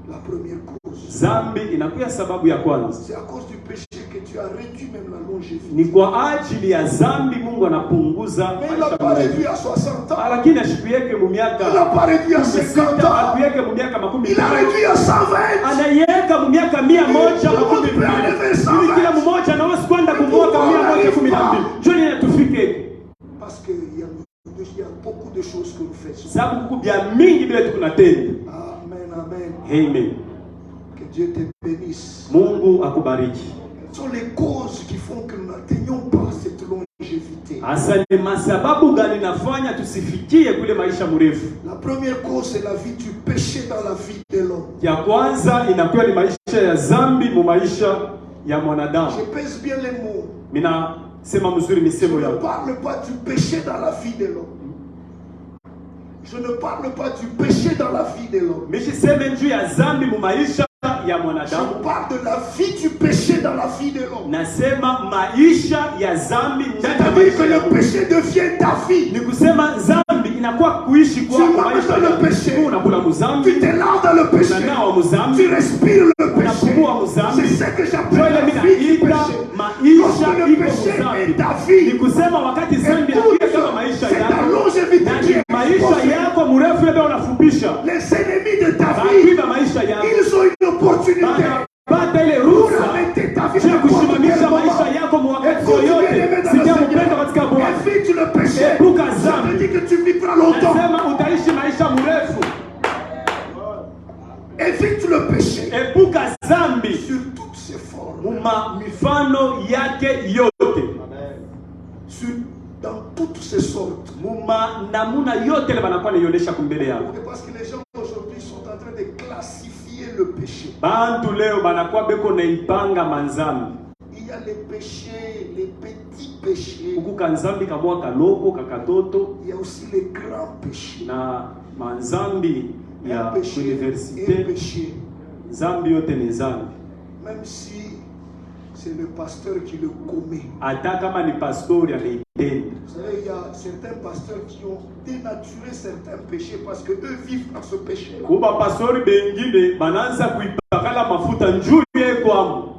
la première cause. Zambi inakuya sababu ya kwanza, C'est à cause du péché que tu as réduit même la longévité. ni kwa ajili ya zambi Mungu anapunguza Mais il n'a maisha pas mrefu. réduit à 60 ans. Lakini ashikiweke mu miaka Il n'a pas réduit à 50 ans. akuweke mu miaka makumi Il a tano. réduit à 120. Anaiweka mu miaka 112. Ili kila mmoja anaweza kwenda kumwaka 112. Njoo ni tufike, Parce qu'il y a beaucoup de choses que nous faisons. sababu kuko bya mingi bila tukunatenda. Amen, amen. Amen. Que Dieu te bénisse. Mungu akubariki. Ce sont les causes qui font que nous n'atteignons pas cette longévité. Hasa ni masababu gani nafanya tusifikie kule maisha mrefu? La première cause, c'est la vie du péché dans la vie de l'homme. Ya kwanza inakuwa ni maisha ya zambi mu maisha ya mwanadamu. Je pèse bien les mots. Mina sema mzuri Je misemo ne yao. parle pas du péché dans la vie de l'homme. Je ne parle pas du péché dans la vie de l'homme. Mishiseme njuu ya zambi mu maisha ya mwanadamu. Je parle de la vie du péché dans la vie de l'homme. Nasema maisha ya zambi ndani ya C'est-à-dire maisha que ya le mtu. péché devient ta vie. Ni kusema zambi inakuwa kuishi kwa Tu marches maisha dans ya le péché. mtu. Unakula Tu muzambi, te laves dans le péché. unanawa muzambi, Tu respires le péché. unapumua muzambi. C'est ce que j'appelle Njoo ile la mina vie du ita péché. maisha Lorsque le iko péché muzambi. est ta vie, Ni kusema wakati zambi écoute, inakuja kama maisha c'est ta yako. longévité Na qui ni est maisha exposée. yako mrefu ndio unafupisha. Les ennemis de ta Baadhi vie, ya maisha yako. ils ont une opportunité Pata ile pour ruhusa arrêter ta vie. ya kusimamisha N'importe quel maisha moment. yako mwakati Écoute bien, yoyote. aimé dans le Sikia Seigneur. mpendo katika Bwana. Évite le péché. Epuka Ça zambi. veut dire que tu vivras longtemps. Nasema utaishi maisha mrefu. Évite le péché. Epuka zambi Sur toutes ses formes. muma mifano yake yote, Dans toutes ses sortes. muma namuna yote ile banakuwa naionyesha kumbele yako. Parce que les gens aujourd'hui sont en train de classifier le péché. Bantu leo banakuwa beko naipanga manzambi. Il y a les péchés, les petits péchés. Huku kanzambi kamwa kaloko kakatoto Il y a aussi les grands péchés. na manzambi Un ya péché, un universite. péché. Zambi yote ni zambi. Même si c'est le pasteur qui le commet. Hata kama ni pastori anaitenda. Vous savez, il y a certains pasteurs qui ont dénaturé certains péchés parce qu'eux vivent dans ce péché-là. Kuba pastori bengine bananza kuipakala mafuta njuu ye kwamo.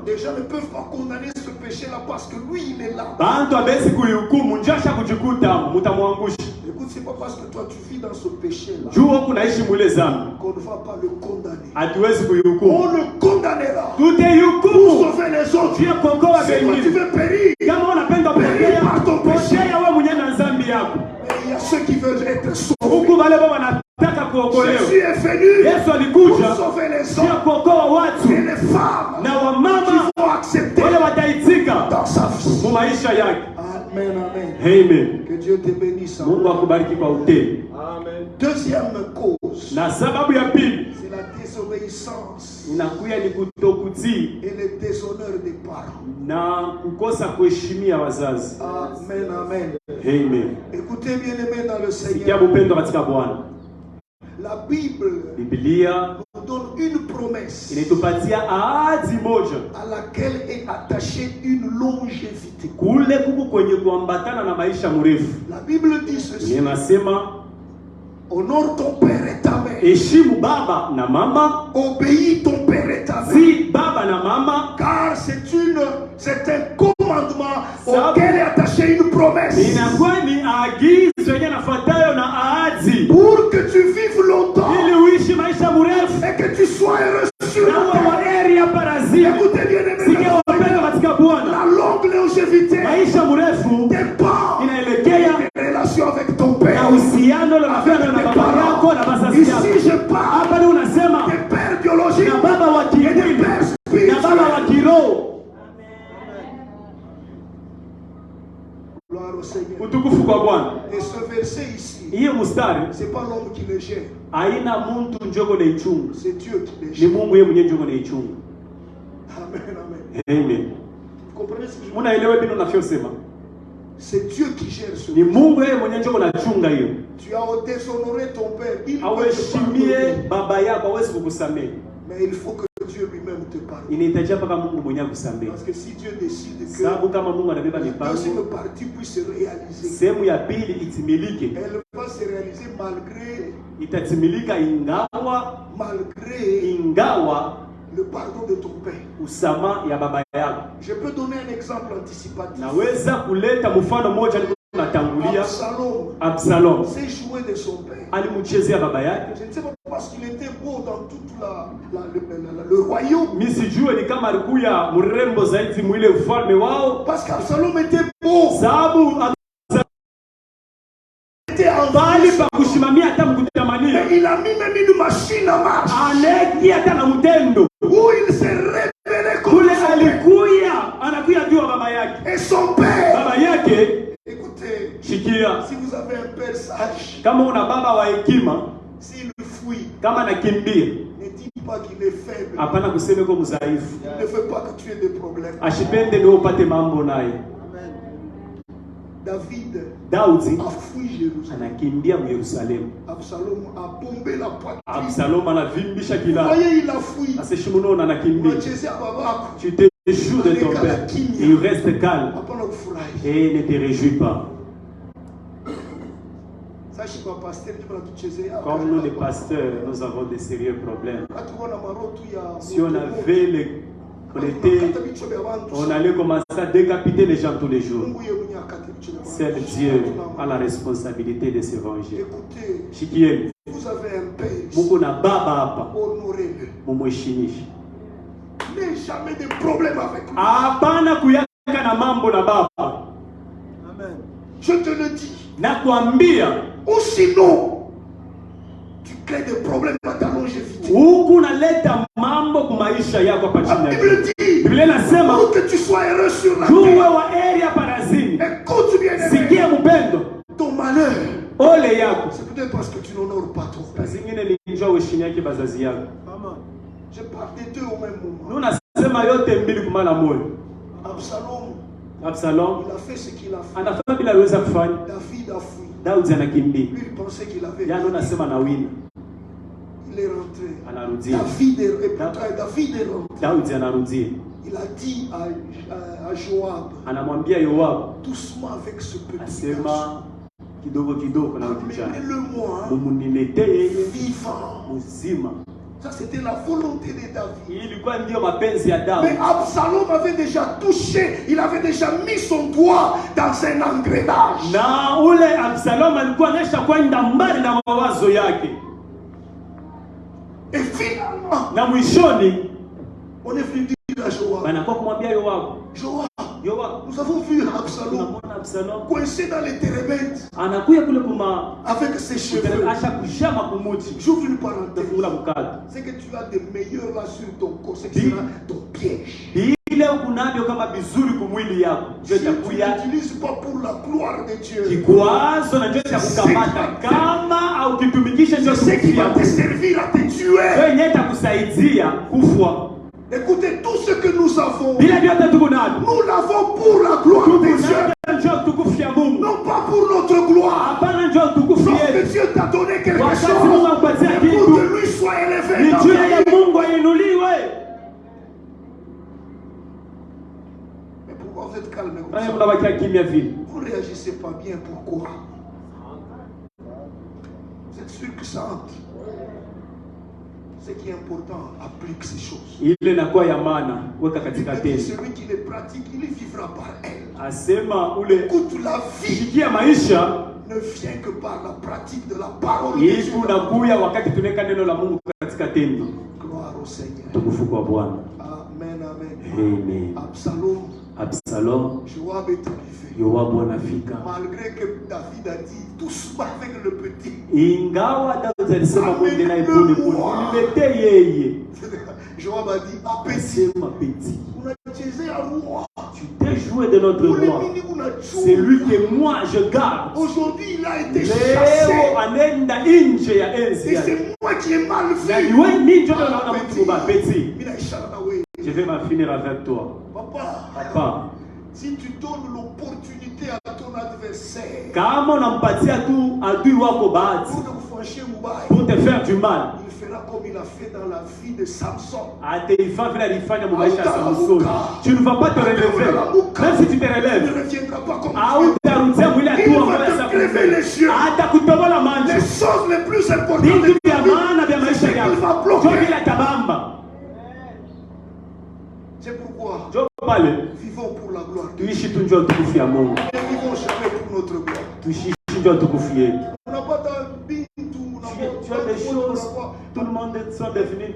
Les gens ne peuvent pas condamner ce péché-là parce que lui, il est là. Bantu abesi kuihukumu njasha kujikuta mutamwangusha. Écoute, c'est pas parce que toi tu vis dans ce péché-là Juu kunaishi mwile zambi. qu'on ne va pas le condamner. Hatuwezi On kuihukumu. le condamnera pour Tutahukumu. sauver les autres. Juu kuokoa Si toi tu wengine. veux périr, Kama unapenda kupotea, potea wewe mwenyewe na zambi yako. mais il y a ceux qui veulent être sauvés. Huku wale ambao wanataka kuokolewa. Jésus est venu Yesu pour alikuja sauver les juu ya hommes kuokoa watu et les femmes na qui wamama vont accepter wale wataitika dans sa vie. mu maisha yake. Amen, amen. Amen. Que Dieu te bénisse. Mungu akubariki kwa utele. Amen. Deuxième cause. Na sababu ya pili, C'est la désobéissance inakuya ni kutokutii et le déshonneur des parents. na kukosa kuheshimia wazazi. Amen, amen. Amen. Écoutez bien aimé dans le Sikia Seigneur. upendo katika Bwana. La Bible Biblia nous donne une promesse inatupatia ahadi moja à laquelle est attachée une longévité. kule kuku kwenye kuambatana na maisha mrefu. La Bible dit ceci. Inasema Honore ton père et ta mère. heshimu baba na mama. Obéis ton père et ta mère. Si baba na mama, Car c'est un commandement auquel est attachée une promesse. inakuwa ni agizo yenye nafuatayo na ahadi Pour que tu vives longtemps ili uishi maisha mrefu et que tu sois heureux sur na la uwe terre. wa heri hapa razini. Écoutez bien aimé. Sikia wapendwa katika Bwana, La longue longévité maisha mrefu dépend inaelekea des relations avec ton na père. uhusiano na mapendo na baba yako na wazazi yako. Ici je parle Hapa ni unasema des pères biologiques na baba wa et des kimwili pères na baba wa spirituels. kiroho. Gloire au Seigneur. Utukufu kwa Bwana. Et ce verset ici, Hiyo mstari c'est pas l'homme qui le gère, haina mtu njoko na ichungu, c'est Dieu qui le ni gère. Mungu yeye mwenyewe njoko na ichungu. Amen, amen. Amen. Vous comprenez ce que je veux dire? Unaelewa bino nafyosema? C'est Dieu qui gère ce Ni verset. Mungu yeye mwenyewe njoko na chunga hiyo. Tu as déshonoré ton père, il peut te Aweshimie pardonner, baba yako, hawezi kukusamehe. mais il faut que Dieu lui-même te pardonne. Inahitaji mpaka Mungu mwenyewe akusamehe. Parce que si Dieu décide que Sababu kama Mungu anabeba la mipango, deuxième partie puisse se réaliser, sehemu ya pili itimilike, elle va se réaliser itatimilika ingawa le pardon de ton père. usama ya baba yako. Je peux donner un exemple anticipatif. Naweza kuleta mfano mmoja natangulia. Absalom s'est joué de son père. alimchezea baba yake. Je ne sais pas parce qu'il était beau dans tout le royaume. Mimi sijue ni kama alikuwa mrembo zaidi mwile ufalme wao. Parce qu'Absalom était beau. Sababu était en bali pa kushimamia hata mkutamania. Mais il a mis même une machine en marche. Aneki hata na mtendo. Où il s'est révélé comme kule alikuya anakuya juu baba yake. Et son père. Baba yake. Écoutez, shikia, si vous avez un père sage, kama una baba wa hekima, s'il fuit, kama anakimbia, ne dis pas qu'il est faible. hapana kuseme kwa mzaifu. Il ne veut pas que tu aies des problèmes. Ashipende ndio upate mambo naye. David Daudi a fui Jérusalem. anakimbia mu Yerusalemu. Absalom a bombé la poitrine. Absalom anavimbisha kila. Voyez, il a fui. Asishimuno anakimbia. Tu te joues de ton père. Il reste calme. Et ne te réjouis pas. Comme nous les pasteurs, nous avons des sérieux problèmes. Si on avait on allait commencer à décapiter les gens tous les jours. Seul Dieu a la responsabilité de s'évangile. Écoutez, vous avez un père. Honorez-le. N'ayez jamais de problème avec lui. Amen. Je te le dis. Ou sinon, tu crées des problèmes à ta longévité. La Bible dit pour que tu sois heureux sur la terre. Écoute bien, ton malheur, c'est peut-être parce que tu n'honores pas ton père. Je parle des deux au même moment. Absalom, il a fait ce qu'il a fait. David a fui. Lui, il pensait qu'il avait fui. Il est rentré. David est rentré. Il a dit à Joab, doucement avec ce petit garçon. Amenez-le-moi vivant. Ça, c'était la volonté de David. Mais Absalom avait déjà touché, il avait déjà mis son doigt dans un engrenage. Et finalement, on est venu dire à Joab, nous avons vu Absalom. salon. coincé dans les térébintes, Anakuya kule kuma avec ses cheveux. acha kushama kumuti. J'ouvre une parenthèse. Tafungula mukata. C'est que tu as des meilleurs là sur ton corps, c'est que c'est ton piège. Ile ukunavyo kama vizuri kumwili yako. Si Ndio tu takuya n'utilises pas pour la gloire de Dieu, kikwazo na ndio cha kukamata kama au kitumikisha ndio c'est ce qui va te kufia. servir à te tuer. Wewe nyeta kusaidia kufwa. Écoutez, tout ce que nous avons, Bila vyote tuko navyo. nous l'avons pour la gloire de Dieu, Njoo tukufia Mungu. non pas pour notre gloire. Hapana njoo tukufie. Lorsque Dieu t'a donné quelque Wakati Mungu chose, akupatia pour kitu, que lui soit élevé ni dans juu ta ya vie. Mungu ainuliwe. Mais pourquoi vous êtes calme comme Bali ça? mnabakia kimya vile. Vous ne réagissez pas bien, pourquoi? Vous êtes sûr que ça entre? Ce qui est important, applique ces choses. Ile inakuwa ya maana, weka katika Il dit, tendo. celui qui les pratique, il vivra par elle. Asema ule Écoute, la vie shikia maisha ne vient que par la pratique de la parole de Dieu. hivi unakuya wakati tunaweka neno la Mungu katika tendo. Gloire au Seigneur. Tukufu kwa Bwana. Amen, amen. Amen. Absalom, Absalom Joab est arrivé. Yoabu anafika. Malgré que David a dit, doucement avec le petit. Ingawa Daudi alisema mwende naye pole pole. Niletee yeye. Joab a dit, appétit. Sema petit. Unachezea roi. Tu t'es joué de notre roi. C'est lui que moi je garde. Aujourd'hui, il a été Leo chassé. anenda nje ya enzi Et yake. c'est moi qui ai mal Na vu. niwe ni ndio naona mtu mbaya petit. Je vais m'en finir avec toi. Papa. Si tu donnes l'opportunité à ton adversaire Kama unampatia tu adui wako bahati pour te fâcher mubaya, pour te faire du mal, il fera comme il a fait dans la vie de Samson. ataifa vile alifanya maisha ya Samsoni. Tu ne vas pas te relever. Même si tu te Il ne relèves, reviendra pas comme hautarudia mwili il hatua va mbele te za crever les yeux. atakutobola macho. Les choses les plus importantes Vitu de vya ta vie, maana vya maisha c'est qu'il va yako bloquer. ndio bila tabamba. C'est pourquoi Ndio pale vivons pour la gloire. tuishi tu njoo tukufu ya Mungu. Ne vivons jamais pour notre gloire. Tuishi njoo tukufu yetu. On n'a pas d'habitude, on n'a Tu as des choses, pas tout le monde sont devenus.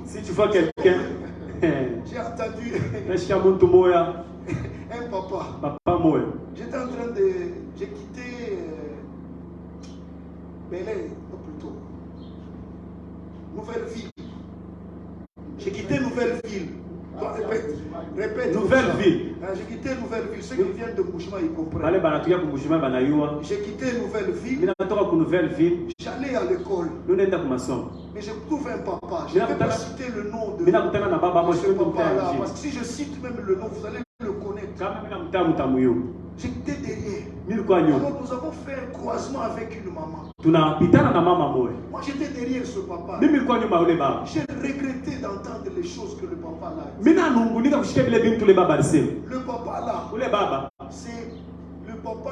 Si tu vois quelqu'un, J'ai entendu nashika mtu moya, un papa. papa moya. J'étais en train de. J'ai quitté Belay, ou plutôt. Nouvelle Ville. J'ai quitté Nouvelle Ville. Toi, répète. Nouvelle Ville. J'ai quitté Nouvelle Ville. Ceux qui viennent de Mouchima, ils comprennent. Bale banatuya kumbushima banayua. J'ai quitté Nouvelle Ville. Mimi natoka ku Nouvelle Ville. J'allais à l'école. Nous nenda ku masomo. Mais je trouve un papa. Je ne vais pas citer le nom de Mimi nakutana na baba moi ce je papa-là. Parce que si je cite même le nom, vous allez le connaître. kama mimi namtamu tamuyo. J'étais derrière. Mimi kwa nyuma. Alors nous avons fait un croisement avec une maman. Tunapitana na mama moya. Moi j'étais derrière ce papa. Mimi kwa nyuma ule baba. J'ai regretté d'entendre les choses que le papa là dit. Mimi nanungunika kushika vile bintu le baba alisema. Le papa là, Ule baba c'est le papa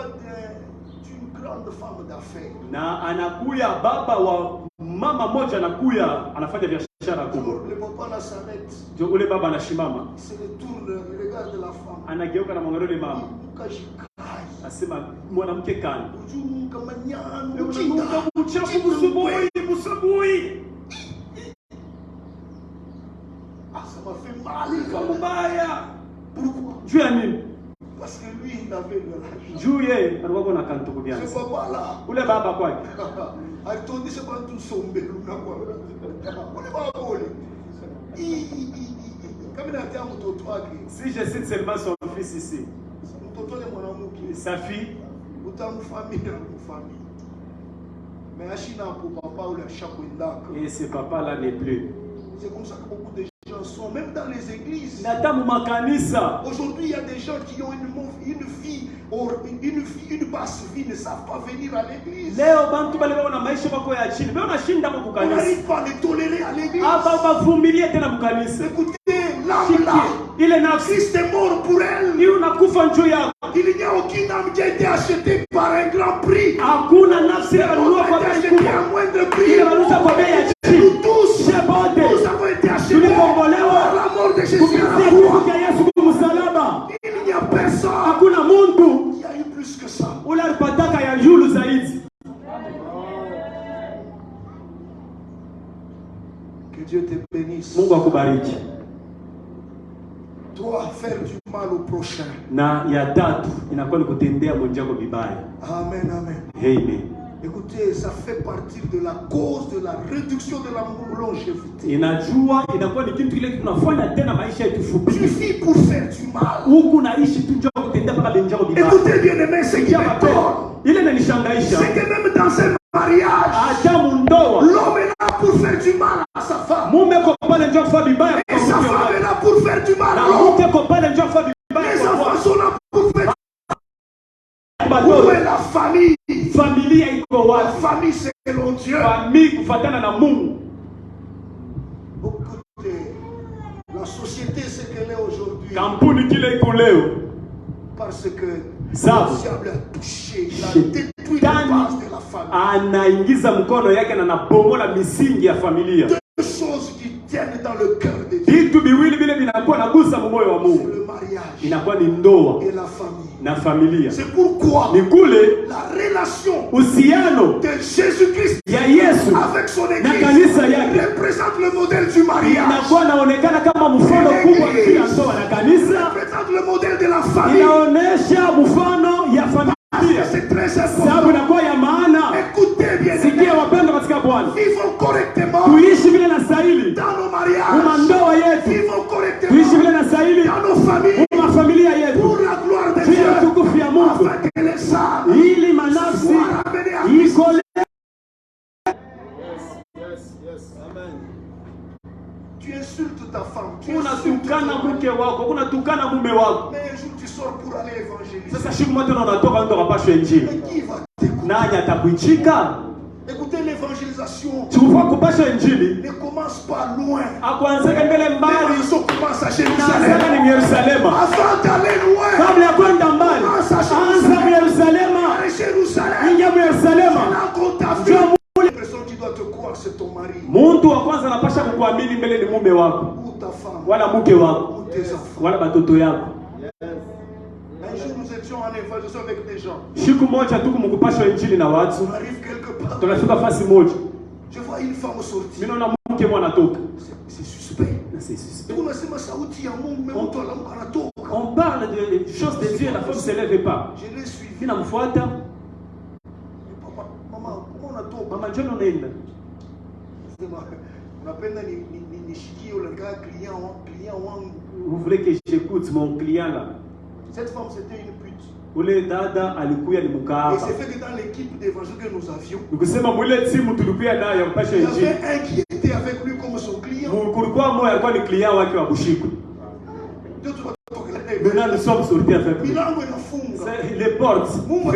d'une grande femme d'affaires. na anakuya baba wa mama moja anakuya anafanya biashara kubwa. Le papa là s'arrête. Jo ule baba anashimama. Il se retourne, il regarde la femme. Anageuka na mwangalia ule mama. Asema mwanamke kani. Unanuka uchafu busubui. Ah, ça m'a fait mal. Mbaya. Pourquoi? Juu ya nini? Parce que lui, il avait de l'argent. Juu yeye alikuwa kuna kantu kubianza. Ce papa là. Ule baba kwake. Alitondi c'est pas tout sombre na kwa. Ule baba ule. Kama natia mtoto wake. Si je cite seulement son fils ici. Mtoto ni mwanamke. Sa fille. Utamfamia famille. Mais achina pour papa ou le chakwenda. Et ce papa là n'est plus. C'est comme ça que beaucoup de gens sont, même dans les églises. Natamu makanisa. Aujourd'hui, il y a des gens qui ont une basse vie, ne savent pas venir à l'église. Leo bantu bale bana maisha bako ya chini. Beo nashinda kwa On kanisa. n'arrive pas à les tolérer à l'église. Aba bavumilie tena mkanisa. Écoutez, l'âme là, Ile nafsi Christ est mort pour elle. ni unakufa njoo yako. Il n'y a aucune âme qui a été achetée par un grand prix. Hakuna nafsi ile On banunua a kwa été bei acheté kubwa. à moindre prix. Ile banuza kwa bei ya chini. Nous tous, Shebote. nous avons été achetés Tulikombolewa. par la mort de Jésus à la Kupitia croix. kifo cha Yesu kwa msalaba. Il n'y a personne Hakuna muntu qui a eu plus que ça. ule alipataka ya julu zaidi. Que Dieu te bénisse. Mungu akubariki. Toi, faire du mal au prochain. Na ya tatu inakuwa ni kutendea mwenzako vibaya. Amen, amen. Amen. Écoutez, ça fait partie de la cause de la réduction de la longévité. Inajua inakuwa ni kitu kile tunafanya tena maisha yetu fupi. Tu vis pour faire du mal. Huku naishi tu njoo kutendea mpaka mwenzako vibaya. Écoutez bien aimé, ce qui m'étonne, ile inanishangaisha. c'est que même dans un mariage, Acha mundoa. l'homme est là pour faire du mal à sa femme. Mume ko pale njoo kufanya vibaya. Et sa femme est là pour faire du mal à Na l'homme. mke ko pale njoo kufanya vibaya. Les enfants sont là pour faire du mal. Bado Où est la famille? familia iko La wapi? famille selon Dieu. Famille kufuatana na Mungu. Écoutez, la société ce qu'elle est aujourd'hui, Kampuni kile iko leo. parce que Sawa. le diable a touché, il a détruit la base de la famille. Anaingiza mkono yake na anabomola misingi ya familia. Deux choses qui tiennent dans le cœur de Dieu, Vitu viwili vile vinakuwa nagusa moyo wa c'est Mungu. le mariage Inakuwa ni ndoa et la famille. na familia. C'est pourquoi Ni kule la relation uhusiano de Jésus-Christ ya Yesu avec son na église kanisa yake représente le modèle du mariage, inakuwa naonekana kama mfano kubwa wa ndoa, na kanisa représente le modèle de la famille. inaonesha mfano ya familia. C'est très Sababu important. inakuwa ya maana. Écoutez bien, Sikia wapendwa katika Bwana, vivons correctement tuishi vile na stahili dans nos kwa mariages, ndoa yetu, vivons tuishi correctement vile na stahili dans nos familles kwa familia pour yetu, la gloire de juu ya Dieu, utukufu ya Mungu, afin que les âmes ili manafsi soient ramenées à Christ. ikole. Tu insultes ta femme, tu insultes ton Unatukana mari, mke wako, unatukana mume wako. mais un jour tu sors pour aller évangéliser. Sasa siku moja unatoka ndo kapashwa injili, Mais qui va t'écouter? nani atakuichika? Écoutez, l'évangélisation Chukua kupasha injili ne commence pas loin. akuanzeke mbele mbali, L'évangélisation commence à naanzaka Jérusalem. ni Yerusalema. Avant d'aller loin, Kabla ya kwenda mbali, anza mu Yerusalema, à Jérusalem, ingia mu Yerusalema. là qu'on t'a vu. Njoo mule. La personne qui doit te croire, c'est ton mari Muntu wa kwanza anapasha kukuamini mbele ni mume wako, ou ta femme wala mke wako, ou tes enfants. wala batoto yako. Un jour, nous étions en évangélisation avec des gens. Siku moja tuku mukupashwa injili na watu, On arrive quelque part. tunafika fasi moja, Je vois une femme sortir. mimi naona mke mwana toka. C'est suspect. Na sisi Unasema sauti ya Mungu, mais mtu anatoka. on parle de choses de Dieu, la femme se lève pas. Je l'ai suivi. Mimi namfuata, Papa, maman, comment unatoka? mama njoo unaenda. Sema, unapenda nishikie ule client wangu. Vous voulez que j'écoute mon client là? Cette femme, c'était une pute. Ule dada alikuya ni Et mkaaba. c'est fait que dans l'équipe d'évangile que nous avions, Nikusema mwile timu tulikuya nayo mpasha il y injili. avait un qui était avec lui comme son client. Kulikuwa mmoja alikuwa ni client wake wa Bushiku. D'autres, Maintenant nous sommes sortis avec lui. milango inafunga. Les portes. Mungu